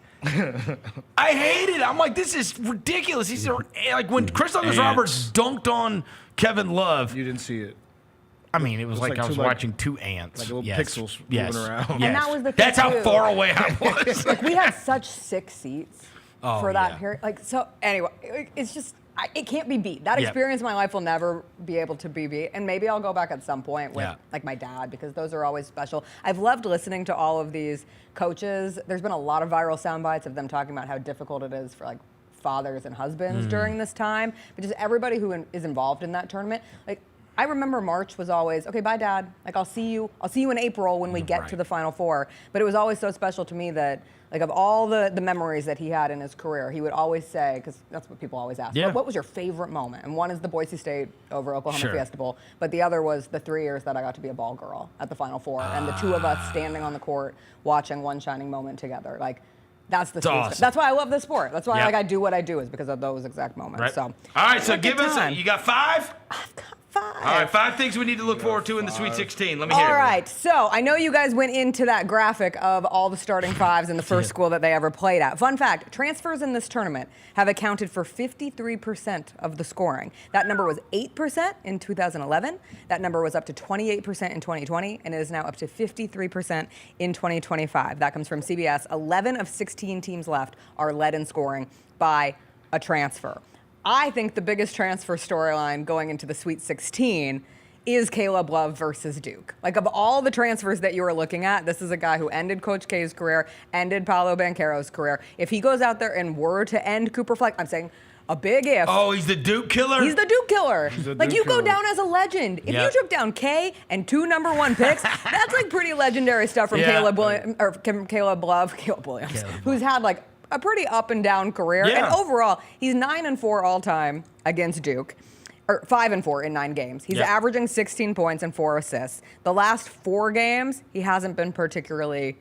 I hated it. I'm like, this is ridiculous. These are like when Chris Douglas Roberts dunked on Kevin Love. You didn't see it. I mean, it was like I two, was watching 2 ants. like little yes. pixels yes. moving around. Yes. And that was the thing, That's how too. far away I was. Like we had such sick seats Oh, for that yeah. period. Like so. Anyway, it's just it can't be beat. That Yep. experience in my life will never be able to be beat. And maybe I'll go back at some point with Yeah. like my dad because those are always special. I've loved listening to all of these coaches. There's been a lot of viral sound bites of them talking about how difficult it is for like fathers and husbands during this time. But just everybody who is involved in that tournament, like I remember March was always, okay, bye, Dad. Like, I'll see you in April when we get to the Final Four. But it was always so special to me that, like, of all the memories that he had in his career, he would always say, because that's what people always ask, what was your favorite moment? And one is the Boise State over Oklahoma Fiesta Bowl, but the other was the 3 years that I got to be a ball girl at the Final Four, and the two of us standing on the court watching one shining moment together. Like, that's the awesome. That's why I love this sport. That's why I do what I do is because of those exact moments. Right. So, all right, so give us, you got 5? I've got 5. All right, 5 things we need to look forward to in the Sweet 16. Let me hear it. All right, so I know you guys went into that graphic of all the starting fives in the first school that they ever played at. Fun fact, transfers in this tournament have accounted for 53% of the scoring. That number was 8% in 2011. That number was up to 28% in 2020, and it is now up to 53% in 2025. That comes from CBS. 11 of 16 teams left are led in scoring by a transfer. I think the biggest transfer storyline going into the Sweet 16 is Caleb Love versus Duke. Like, of all the transfers that you were looking at, this is a guy who ended Coach K's career, ended Paolo Banchero's career. If he goes out there and were to end Cooper Fleck, I'm saying a big if. Oh, he's the Duke killer? He's the Duke killer. Like, you go down as a legend. If you took down K and 2 number-1 picks, that's like pretty legendary stuff from Caleb Love, who's had like a pretty up and down career. Yeah. And overall, he's 9-4 all time against Duke, or 5-4 in 9 games. He's averaging 16 points and 4 assists. The last 4 games, he hasn't been particularly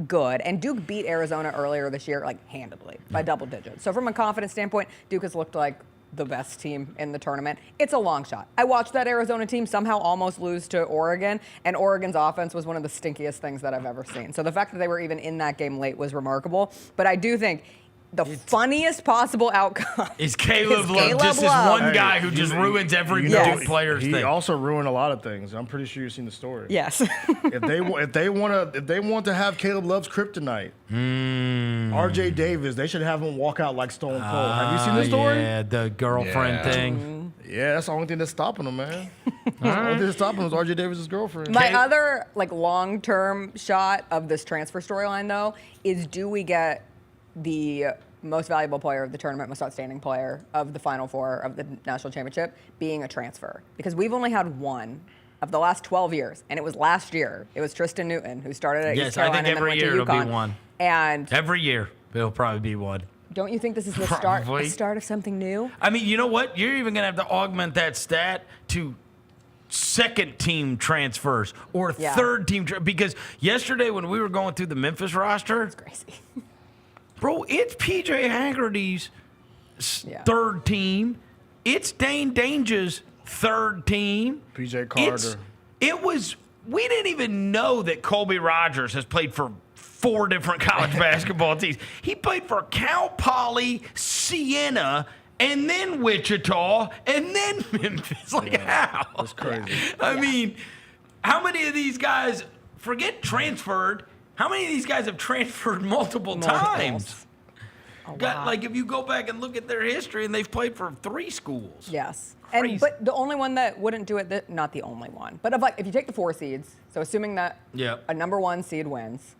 good. And Duke beat Arizona earlier this year, like, handedly, by double digits. So from a confidence standpoint, Duke has looked like the best team in the tournament. It's a long shot. I watched that Arizona team somehow almost lose to Oregon, and Oregon's offense was one of the stinkiest things that I've ever seen. So the fact that they were even in that game late was remarkable. But I do think the funniest possible outcome is Caleb Love. Just this one guy who just ruins every Duke player's thing. He also ruined a lot of things. I'm pretty sure you've seen the story. Yes. if they want to have Caleb Love's kryptonite, RJ Davis, they should have him walk out like Stone Cold. Have you seen the story? Yeah, the girlfriend thing. Yeah, that's the only thing that's stopping him, man. The only thing that's stopping him is RJ Davis' girlfriend. My other like long-term shot of this transfer storyline, though, is do we get the most valuable player of the tournament, most outstanding player of the Final Four of the national championship being a transfer? Because we've only had one of the last 12 years, and it was last year. It was Tristan Newton, who started at East Carolina I think every year and it'll went to UConn. be one. And every year it'll probably be one. Don't you think this is the start of something new? I mean, you know what? You're even going to have to augment that stat to second team transfers or third team because yesterday when we were going through the Memphis roster, it's crazy. Bro, it's PJ Haggerty's third team. It's Dane Dange's third team. PJ Carter. We didn't even know that Colby Rogers has played for 4 different college basketball teams. He played for Cal Poly, Siena, and then Wichita, and then Memphis. Like, how? That's crazy. I mean, how many of these guys, forget transferred, how many of these guys have transferred multiple times? Oh, wow. Like, if you go back and look at their history, and they've played for 3 schools. Yes. Crazy. But the only one that wouldn't do it, not the only one, but if you take the 4 seeds, so assuming that a number 1 seed wins,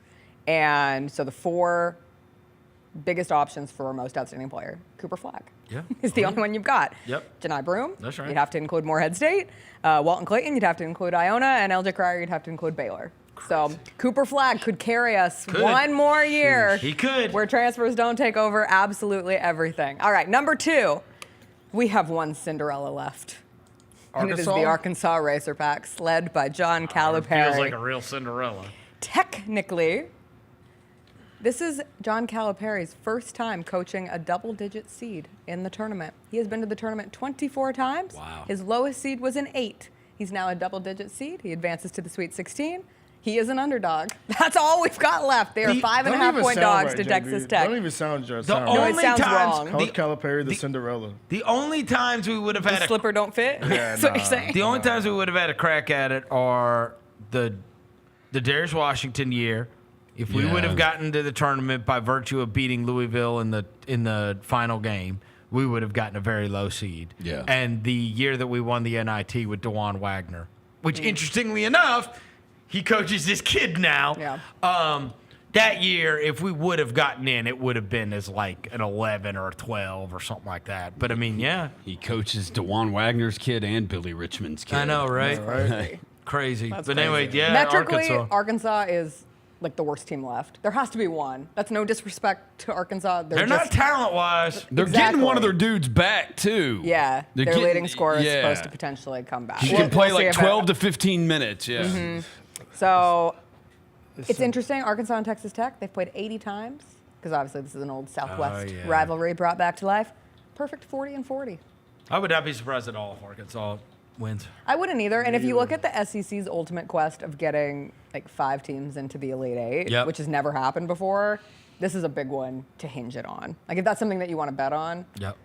and so the 4 biggest options for most outstanding player, Cooper Fleck is the only one you've got. Yep. Janai Broome, that's right. You'd have to include Morehead State. Walton Clayton, you'd have to include Iona, and LJ Cryer, you'd have to include Baylor. So Cooper Fleck could carry us one more year. He could. Where transfers don't take over absolutely everything. All right, number 2, we have one Cinderella left. And it is the Arkansas Razorbacks, led by John Calipari. Feels like a real Cinderella. Technically, this is John Calipari's first time coaching a double-digit seed in the tournament. He has been to the tournament 24 times. Wow. His lowest seed was an 8. He's now a double-digit seed. He advances to the Sweet 16. He is an underdog. That's all we've got left. They are 5.5-point dogs to Texas Tech. Don't even sound right. No, it sounds wrong. Coach Calipari, the Cinderella. The only times we would have had the slipper don't fit? That's what you're saying. The only times we would have had a crack at it are the Darius Washington year. If we would have gotten to the tournament by virtue of beating Louisville in the final game, we would have gotten a very low seed. Yeah. And the year that we won the NIT with DeJuan Wagner, which interestingly enough, he coaches this kid now. Yeah. that year, if we would have gotten in, it would have been as like an 11 or a 12 or something like that. But I mean, yeah. He coaches DeJuan Wagner's kid and Billy Richmond's kid. I know, right? Right. Crazy. That's But crazy. anyway, yeah, Metrically, Arkansas. Arkansas is like the worst team left. There has to be one. That's no disrespect to Arkansas. They're not talent-wise. They're getting one of their dudes back, too. Yeah, They're their getting- leading scorer is yeah. supposed to potentially come back. He can play We'll see like if 12 to 15 minutes, yeah. Mhm. So it's interesting. Arkansas and Texas Tech, they've played 80 times because obviously this is an old Southwest yeah. rivalry brought back to life. Perfect 40 and 40. I would not be surprised at all if Arkansas wins. I wouldn't either. And if you look at the SEC's ultimate quest of getting like 5 teams into the Elite Eight, Yep. which has never happened before, this is a big one to hinge it on. Like if that's something that you want to bet on, Yep.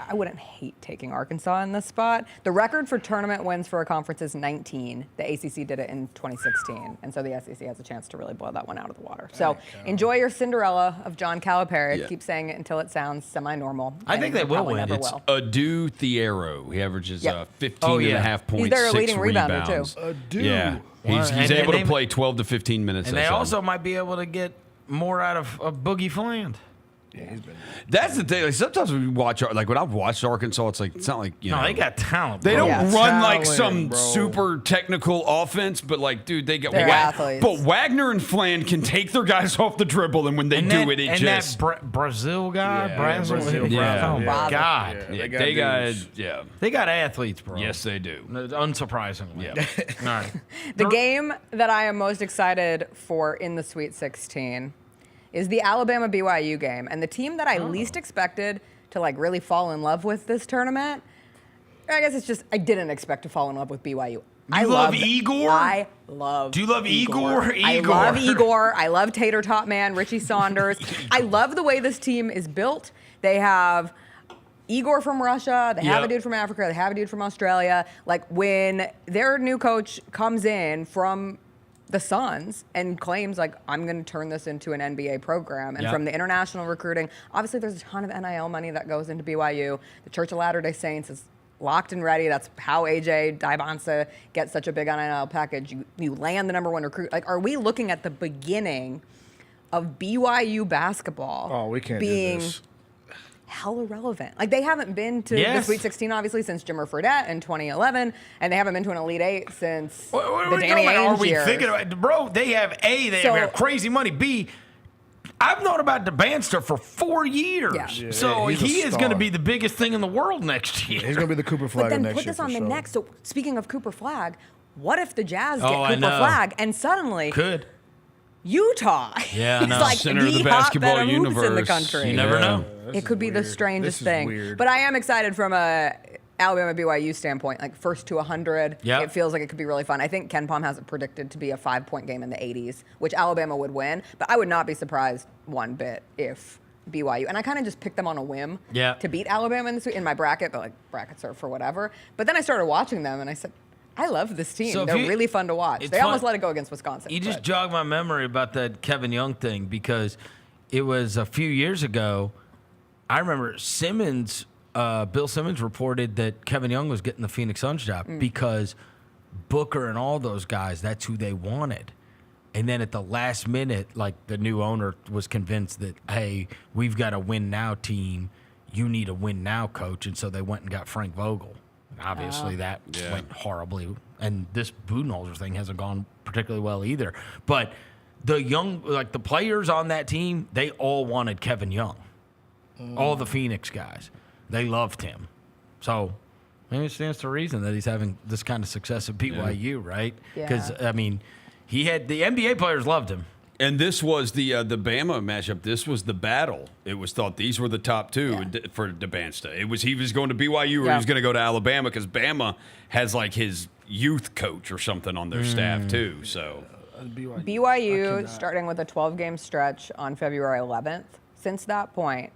I wouldn't hate taking Arkansas in this spot. The record for tournament wins for a conference is 19. The ACC did it in 2016, and so the SEC has a chance to really blow that one out of the water. So enjoy your Cinderella of John Calipari. Yeah. Keep saying it until it sounds semi-normal. I think they will probably win. Never It's will. Adu Thiero. He averages Yep. 15 and a half points, He's their 6 leading rebounder, too. rebounds. Adu. Yeah. He's And able they- to play 12 to 15 minutes. And I they saw. also might be able to get more out of Boogie Fland. That's the thing. Like, sometimes when we watch, like when I've watched Arkansas, it's like it's not like you know. No, they got talent. They bro. don't run like Talent, some bro. super technical offense, but like, dude, they got They're athletes. But Wagner and Flan can take their guys off the dribble, and when they And do that, it, it and just that Brazil guy, Yeah, Brazil. Brazil, yeah. Oh my yeah. God. yeah, they got they got dudes. yeah. They got athletes, bro. Yes, they do. Unsurprisingly. Yeah. All right. The game that I am most excited for in the Sweet 16 is the Alabama BYU game, and the team that I least expected to like really fall in love with this tournament. I guess it's just I didn't expect to fall in love with BYU. I love loved- Igor? I love. Do you love Igor? I Igor. love Igor. I love Tater Tot Man, Richie Saunders. I love the way this team is built. They have Igor from Russia. They have a Yep. dude from Africa. They have a dude from Australia. Like when their new coach comes in from the Suns and claims like I'm going to turn this into an NBA program, and Yep. from the international recruiting, obviously there's a ton of NIL money that goes into BYU. The Church of Latter-day Saints is locked and ready. That's how AJ Dybonsa gets such a big NIL package. You land the number 1 recruit. Like, are we looking at the beginning of BYU basketball? Oh, we can't being do this. hella relevant. Like they haven't been to the Yes. Sweet 16 obviously since Jimmer Fredette in 2011, and they haven't been to an Elite Eight since What are the we Danny talking about? Are Ainge we years. thinking about, bro? They have they So- have crazy money. B, I've known about the Banster for 4 years, Yeah. Yeah, so he's a he is star. going to be the biggest thing in the world next year. He's gonna be the Cooper But Flagger then next put year this for on the sure. next. So speaking of Cooper Flag, what if the Jazz Oh, get I Cooper know. Flag and suddenly Could. Utah Yeah, I is know. like Center of the hotbed basketball hoops in the universe. country? You never know. It could be the strangest This is thing. weird. But I am excited from a Alabama BYU standpoint, like first to 100. Yep. It feels like it could be really fun. I think Ken Pom has it predicted to be a 5-point game in the 80s, which Alabama would win. But I would not be surprised one bit if BYU, and I kind of just picked them on a whim Yeah. to beat Alabama in my bracket, but like brackets are for whatever. But then I started watching them and I said, I love this team. So if They're you- really fun to watch. it's They almost fun- let it go against Wisconsin. You just but- jogged my memory about that Kevin Young thing because it was a few years ago. I remember Bill Simmons reported that Kevin Young was getting the Phoenix Suns job because Booker and all those guys, that's who they wanted. And then at the last minute, like the new owner was convinced that, hey, we've got a win now team. You need a win now coach. And so they went and got Frank Vogel. Obviously, that went horribly. And this Budenholzer thing hasn't gone particularly well either. But the young, like the players on that team, they all wanted Kevin Young. All the Phoenix guys. They loved him. So maybe it stands to reason that he's having this kind of success at BYU, right? Because, Yeah. I mean, he had the NBA players loved him. And this was the Bama matchup. This was the battle. It was thought these were the top two for DeBansta. It was he was going to BYU or he was going to go to Alabama because Bama has like his youth coach or something on their staff too. So BYU starting with a 12-game stretch on February 11th. Since that point,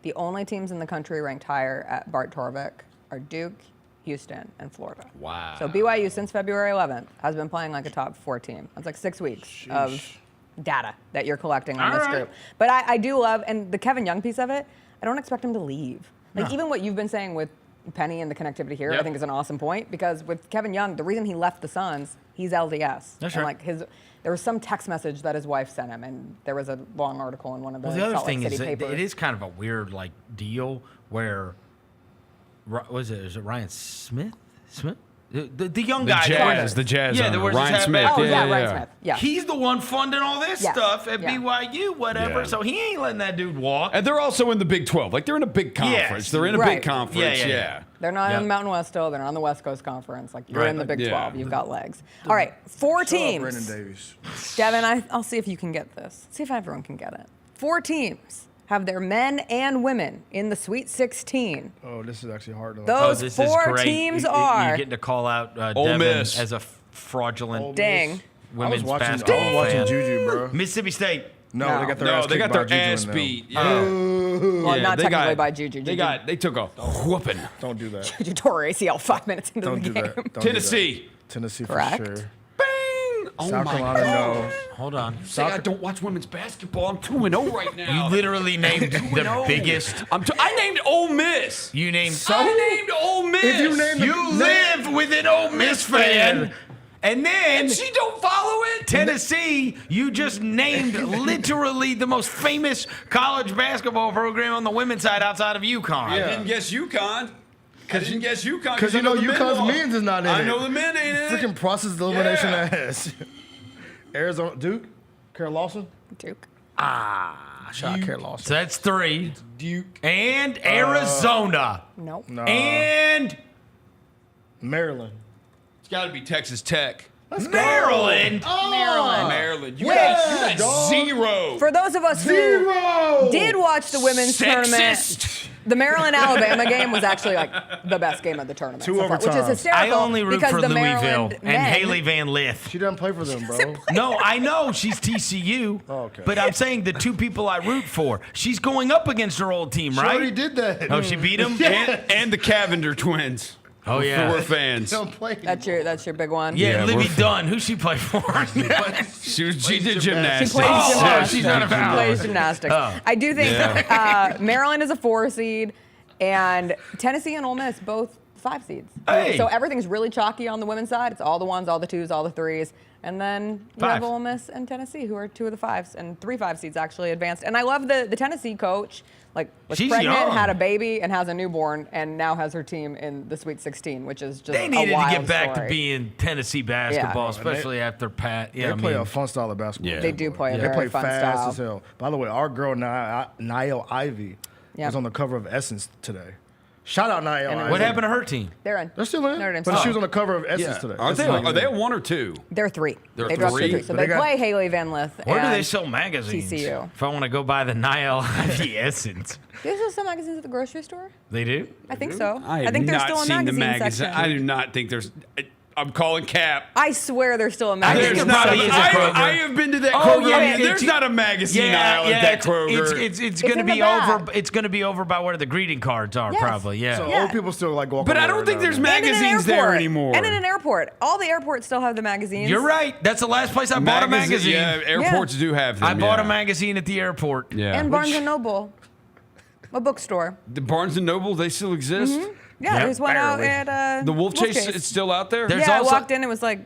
the only teams in the country ranked higher at Bart Torvik are Duke, Houston, and Florida. Wow. So BYU since February 11th has been playing like a top 4 team. That's like 6 weeks of data that you're collecting on this group. But I do love, and the Kevin Young piece of it, I don't expect him to leave. Like even what you've been saying with Penny and the connectivity here, Yep. I think is an awesome point because with Kevin Young, the reason he left the Suns, he's LDS. That's and right. There was some text message that his wife sent him, and there was a long article in one of the Well, the other Salt Lake thing City is that papers. it is kind of a weird like deal where was it Ryan Smith? The young The guy. Jazz, the Jazz Yeah, owner, there was Ryan his Smith. Oh, Yeah, yeah, yeah, Ryan yeah. Smith. Yeah. He's the one funding all this Yes. stuff at Yeah. BYU, whatever. Yeah. So he ain't letting that dude walk. And they're also in the Big 12. Like, they're in a big conference. Yes. They're in a Right. big conference, Yeah, yeah. yeah. They're not Yep. in the Mountain West still. They're not on the West Coast Conference. Like you're Right. in the Big Yeah. 12. You've got legs. All right, 4 teams. Brandon Davies. Devin, I'll see if you can get this. See if everyone can get it. 4 teams have their men and women in the Sweet 16. Oh, this is actually hard to Those this 4 is great. teams You're are getting to call out Ole Devin Miss. as a fraudulent dang. women's I was basketball watching fan. Juju, bro. Mississippi State. No, No. they got their No, ass they kicked got by their Juju ass and them. beat. Well, Yeah, not they technically got, by Juju. They took a whooping. Don't do that. Juju tore ACL 5 minutes into Don't the do game. that. Don't do Tennessee. that. Tennessee Correct. for sure. Bang! Oh South my Carolina, God. no. Hold on. Say I don't watch women's basketball. I'm 2-0 right now. You literally named the 2-0. biggest. I named Ole Miss. You named I named Ole Miss. If you name You live with an Ole Miss fan. And then and she don't follow it. Tennessee, you just named literally the most famous college basketball program on the women's side outside of UConn. I didn't guess UConn. I didn't guess UConn. Because you know the men UConn's lost. men's is not in it. I know the men ain't in it. Freaking process elimination Yeah. ass. Arizona, Duke, Carol Lawson. Duke. Shot Carol Lawson. So that's 3. Duke. And Arizona. Nope. No. And Maryland. It's got to be Texas Tech. Maryland. Maryland. Maryland. You Wait. got 0. For those of us who did watch the women's tournament, the Maryland-Alabama game was actually like the best game of the tournament, Two so far, which is overtimes. hysterical I only root because for the Louisville Maryland and men, Haley Van Lith. She doesn't play for them, bro. No, I know she's TCU, Okay. but I'm saying the 2 people I root for. She's going up against her old team, She right? already did that. Oh, she beat them. And the Cavender twins. Oh yeah. Who were fans. Don't play. That's your big one. Yeah, Yeah, Libby we're- Dunn. Who's she play for? She did She gymnastics. plays Oh, gymnastics. she's not a She foul. plays gymnastics. Oh. I do think Maryland is a 4 seed, and Tennessee and Ole Miss both 5 seeds. Hey. So everything's really chalky on the women's side. It's all the 1s, all the 2s, all the 3s. And then you have 5. Ole Miss and Tennessee, who are 2 of the 5s, and 3 5 seeds actually advanced. And I love the Tennessee coach. Like, was She's pregnant, young. had a baby, and has a newborn, and now has her team in the Sweet 16, which is just They a needed to wild get back story. to being Tennessee basketball, Yeah. especially after Pat. Yeah, They I play mean, a fun style of basketball. Yeah. They do play a They very play fun fast style. as hell. By the way, our girl Niall Ivy Yeah. was on the cover of Essence today. Shout out Niall Ivy. what happened to her team? They're in. They're still in. Notre Dame's But still she was in. on the cover of Essence today. Are they, Essence are they a 1 or 2? They're 3. They're They dropped 3? 3. So But they they got- play Haley Van Lith. Where do and they sell magazines? TCU. If I want to go buy the Niall Ivy Essence, Do they still sell magazines at the grocery store? they do. I think so. I have think there's not still a seen the magazine magazine. section. I do not think there's. I'm calling cap. I swear there's still a think magazine there There's probably section. not. is a Kroger. I have been to that Oh, Kroger. yeah, There's not a magazine aisle at that Kroger. It's in going to the be back. over. It's going to be over by where the greeting cards are, Yes. probably. Yeah. So Yeah. old people still like walking. But I over don't think now. there's And in an magazines there airport. anymore. And in an airport. All the airports still have the magazines. You're right. That's the last place I bought a magazine. Yeah, airports do have them. I bought yeah. a magazine at the airport. Yeah. And Barnes & Noble. A bookstore. The Barnes and Noble, they still exist. Yeah, Yep, there's one out barely. at The Wolf Chase, it's still out there. There's yeah, also- I walked in. It was like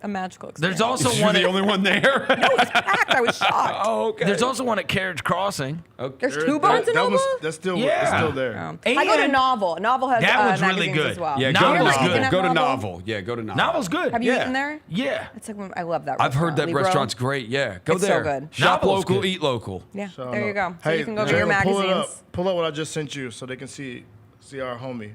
a magical experience. There's also You're one. the At, only one there. packed. I was shocked. Oh, okay. there's also one at Carriage Crossing. There's 2 Barnes & Noble? That's still Yeah. it's still there. I go to And- Novel. Novel has That one's really magazines good. as well. Yeah, Novel's go to good. Novel. At Go to Novel? Novel. Yeah, go to Novel. Novel's good. Have you Yeah. eaten there? Yeah. It's like I love that. I've heard that Libro. restaurant's great. Yeah, go It's so there. good. Shop Novel's local, good. eat local. Yeah, So, there you go. So Hey, you can go get your Jalen, pull it up. magazines. Pull up what I just sent you so they can see our homie.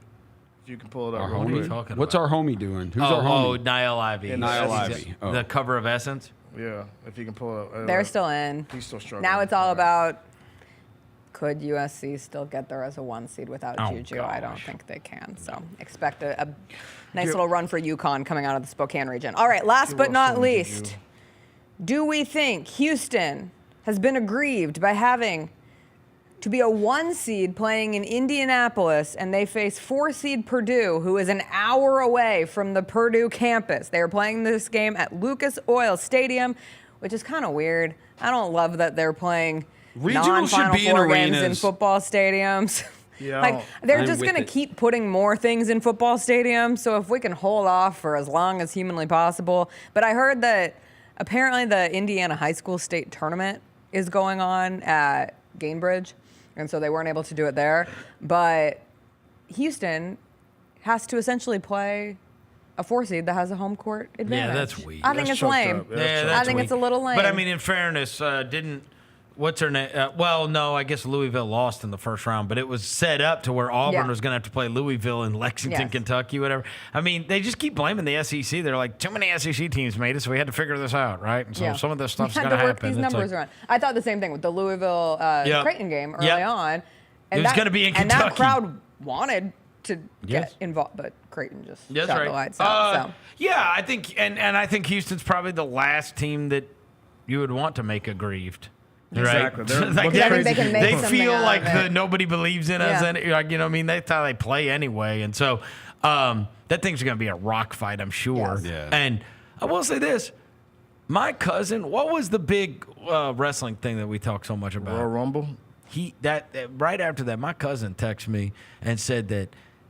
If you can pull it up. Our real What are you quick. talking What's about? our homie doing? Who's Oh, our homie? Niall Ivy. Yeah, Niall Essence. Ivy. Oh. The cover of Essence. Yeah, if you can pull it up. They're still in. He's still struggling. Now it's all about could USC still get there as a 1 seed without Oh, Juju? I don't gosh. think they can. So expect a nice little run for UConn coming out of the Spokane region. All right, last but not least, do we think Houston has been aggrieved by having to be a 1 seed playing in Indianapolis, and they face 4 seed Purdue, who is an hour away from the Purdue campus? They are playing this game at Lucas Oil Stadium, which is kind of weird. I don't love that they're playing Regional should non-Final be in Four games in arenas. football stadiums. Yeah, Like they're I'm just with going to it. keep putting more things in football stadiums. So if we can hold off for as long as humanly possible. But I heard that apparently the Indiana high school state tournament is going on at Gainbridge, and so they weren't able to do it there. But Houston has to essentially play a 4 seed that has a home court advantage. Yeah, that's weak. I think That's it's lame. choked up. Yeah, that's I think it's a little lame. But I mean, in fairness, what's her name? Well, no, I guess Louisville lost in the first round, but it was set up to where Auburn Yeah. was going to have to play Louisville in Lexington, Yes. Kentucky, whatever. I mean, they just keep blaming the SEC. They're like, too many SEC teams made it, so we had to figure this out, right? And so some of this stuff's We had going to work happen. these It's numbers like- around. I thought the same thing with the Louisville Creighton game early on. It was gonna be in And that Kentucky. crowd wanted to Yes. get involved, but Creighton just That's shot right. the lights out. So. Yeah, I think, and I think Houston's probably the last team that you would want to make aggrieved. Exactly. Right? They're- Like, what's I think they can make they something feel out of like it. nobody believes in us, Yeah. and like, you know what I mean? That's how they play anyway. And so that thing's going to be a rock fight, I'm sure. Yes. Yeah. And I will say this. My cousin, what was the big wrestling thing that we talk so much about? Royal Rumble. Right after that, my cousin texted me and said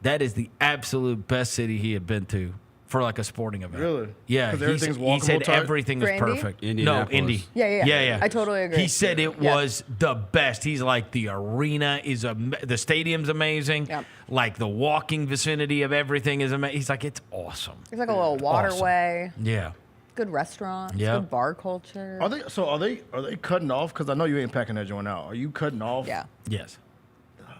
that is the absolute best city he had been to for like a sporting event. Really? Yeah. 'Cause He everything's said, he said walkable type? everything For is Indy? perfect. No, Indianapolis. Indy. Yeah. I totally agree. He said it Yeah. was the best. He's like, the arena is the stadium's amazing. Yep. Like the walking vicinity of everything is amazing. He's like, it's awesome. It's like a little waterway, Yeah. good restaurants, Yeah. good bar culture. Are they cutting off? Because I know you ain't packing that joint out. Are you cutting off? Yeah. Yes.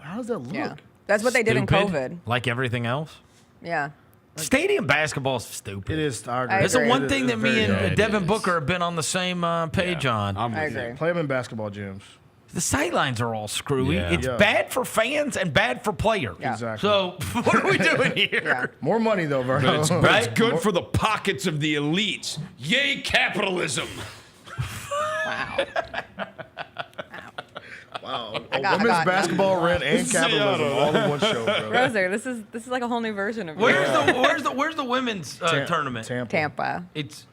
How does that look? Yeah. That's what they did in Stupid, COVID. Like everything else. Yeah. Stadium basketball is stupid. It is. I agree. I That's the agree. one It thing is that me very and dumb. it Devin is. Booker have been on the same page on. I'm I with agree. you. Play them in basketball gyms. The sidelines are all screwy. Yeah. It's Yeah. bad for fans and bad for players. Yeah. Exactly. So what are we doing here? Yeah. More money though, Vernon. But it's, but Right? it's good for the pockets of the elites. Yay, capitalism. Wow. Wow. I got Women's nothing. basketball, rent, and capitalism Seattle. all in one show, bro. Roser, this is like a whole new version of Where's the women's Tam- tournament? Tampa. Tampa. It's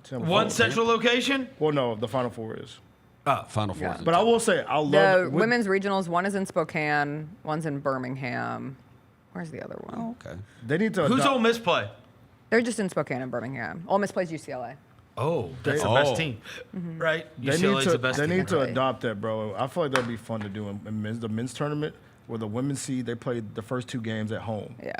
Tampa. one central location. Well, no, the Final Four is. Final Four. But I will say, I love The women's regionals, one is in Spokane, one's in Birmingham. Where's the other one? Okay. They need to. Who's adopt- Ole Miss play? They're just in Spokane and Birmingham. Ole Miss plays UCLA. Oh, that's the Oh. best team, Mm-hmm. right? They UCLA's need to. the best They team. need to Right. adopt that, bro. I feel like that'd be fun to do in the men's tournament, where the women's seed they play the first two games at home. Yeah.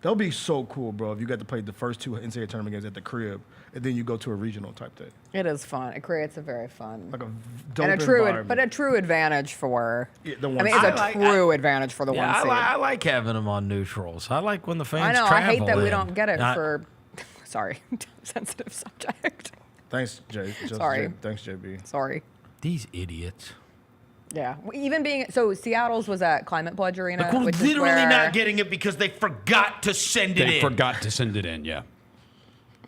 That'll be so cool, bro. If you got to play the first two NCAA tournament games at the crib, and then you go to a regional type thing, It is fun. It creates a very fun like a dope and a true, environment. but a true advantage for. Yeah, the I one mean, it's seed. a I like- true advantage for the Yeah, one seed. I like having them on neutrals. I like when the fans I know. I travel hate that we in. don't get it I- for. Sorry, sensitive subject. Thanks, Jay. Sorry. Thanks, JB. Sorry. these idiots. Yeah. Even being so, Seattle's was at Climate Pledge Arena. Like, we're which is literally where- not getting it because they forgot to send it They in. forgot to send it in, yeah.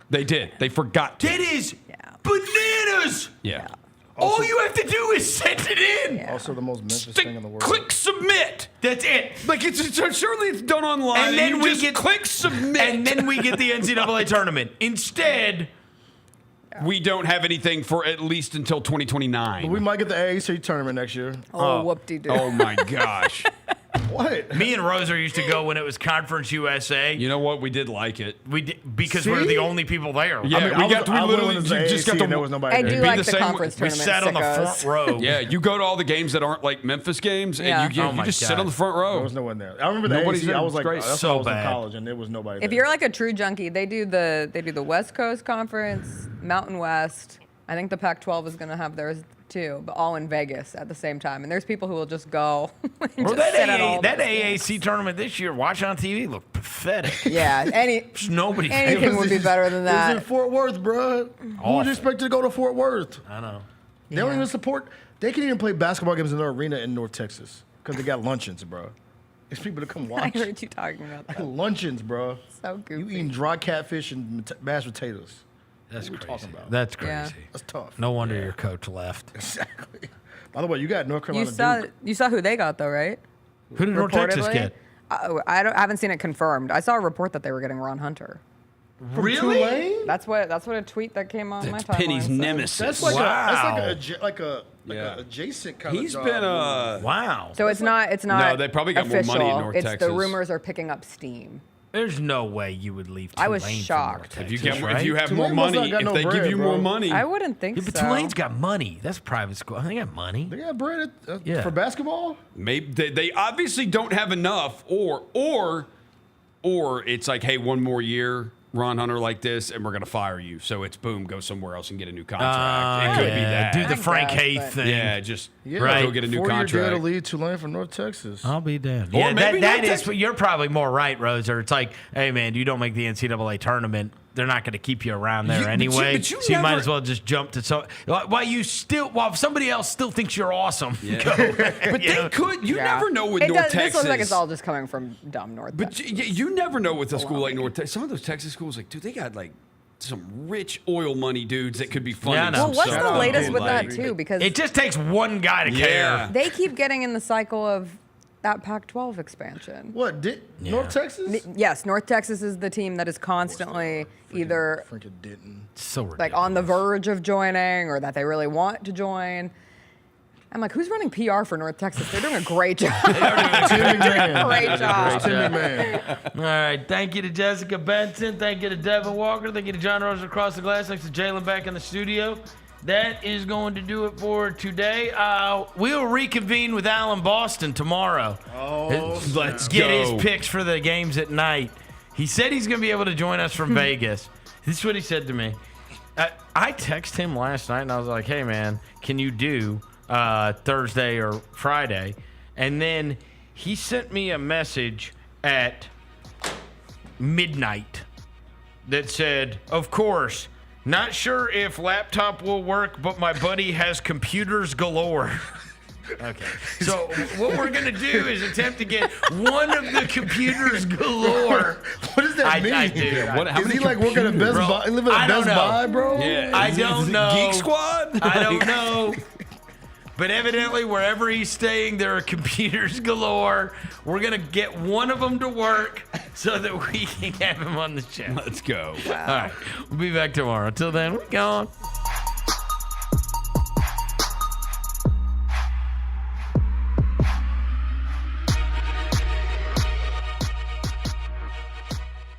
They did. They forgot to. That is Yeah. bananas. Yeah. All you have to do is send it in. Also, the most Memphis Stick- thing in the world. click submit. That's it. Like it's surely it's done online. And then you we just get click submit. And then we get the NCAA tournament. Instead, we don't have anything for at least until 2029. We might get the AAC tournament next year. Oh, whoop-de-doo. Oh my gosh. What? me and Roser used to go when it was Conference USA. You know what? We did like it. We did, because See? we were the only people there. Yeah, I mean, we I got was- to we I literally went to the you just AAC got to and there was nobody I there. do be like the the same- conference we tournament. sat on the sickos. front row. Yeah, you go to all the games that aren't like Memphis games, Yeah. and you, Oh you my just sit God. on the front row. There was no one there. I remember the Nobody's AAC. there. I was It's like, great. that's So when I was bad. in college, and there was nobody there. If you're like a true junkie, they do the West Coast Conference, Mountain West. I think the Pac-12 is going to have theirs too, but all in Vegas at the same time. And there's people who will just go. And Well, just sit at that, all that those games. AAC tournament this year, watching on TV, looked pathetic. Yeah, There's nobody there. anything would be better than It was in that. Fort Worth, bro. Who Awful. would expect to go to Fort Worth? I know. They don't even support. They can even play basketball games in their arena in North Texas because they got luncheons, bro. It's people to come I watch. heard you talking about that. Luncheons, bro. So goofy. You eating dry catfish and mashed potatoes. That's What we crazy. talking about? That's Yeah. crazy. That's tough. No wonder your coach left. Exactly. By the way, you got North Carolina. You saw who they got though, right? Who did North Texas Reportedly. get? I haven't seen it confirmed. I saw a report that they were getting Ron Hunter. Really? That's what a tweet that came on my That's timeline Penny's said. nemesis. That's like Wow. a Yeah. Adjacent kind He's of been wow. So it's not No, they probably got more official. money in North it's Texas. The rumors are picking up steam. There's no way you would leave I was Tulane for shocked. North If you Texas, get, right? if you have Tulane more must money, not got if no they give bread, you bro. more money, I wouldn't think Yeah, but so. Tulane's got money. That's private school. They got money. They got bread Yeah. for basketball. maybe they obviously don't have enough, or it's like, hey, one more year, Ron Hunter like this, and we're gonna fire you. So it's boom, go somewhere else and get a new contract. It could be that. Do the Frank guess, Haith but- thing. Yeah, just Yeah, go get a new 4-year deal to contract. lead Tulane from North Texas. I'll be damned. Or Yeah, maybe that North is. Texas- You're probably more right, Roser. It's like, hey man, you don't make the NCAA tournament, they're not going to keep you around there anyway. but you so you might never- as well just jump to some. While somebody else still thinks you're awesome. Yeah. Go. But they could. You never know with It North does, Texas. This looks like it's all just coming from dumb North But Texas. you never know with a school like North Texas. Some of those Texas schools, like, dude, they got like some rich oil money dudes that could be funding. Yeah, I know. some Well, what's stuff. the latest with Like, that too? Because It just takes one guy to Yeah. care. they keep getting in the cycle of that Pac-12 expansion. What did North Texas? Yes, North Texas is the team that is constantly either Freaking didn't. So ridiculous. like on the verge of joining or that they really want to join. I'm like, who's running PR for North Texas? They're doing a great job. Timmy Man. Great job. Timmy Man. All right. Thank you to Jessica Benson. Thank you to Devin Walker. Thank you to John Rose across the glass. Thanks to Jalen back in the studio. That is going to do it for today. We'll reconvene with Alan Boston tomorrow. Let's Get go. his picks for the games at night. He said he's going to be able to join us from Vegas. This is what he said to me. I texted him last night and I was like, hey, man, can you do Thursday or Friday? And then he sent me a message at midnight that said, of course, not sure if laptop will work, but my buddy has computers galore. Okay. So what we're going to do is attempt to get one of the computers galore. What does that mean? I do. What, how Is many he like working at Best Bro, Buy? Living I at don't Best know. Buy, bro? Yeah. I Is don't it know. Geek Squad? I don't know. But evidently, wherever he's staying, there are computers galore. We're going to get one of them to work so that we can have him on the show. Let's go. All right. We'll be back tomorrow. Until then, we're gone.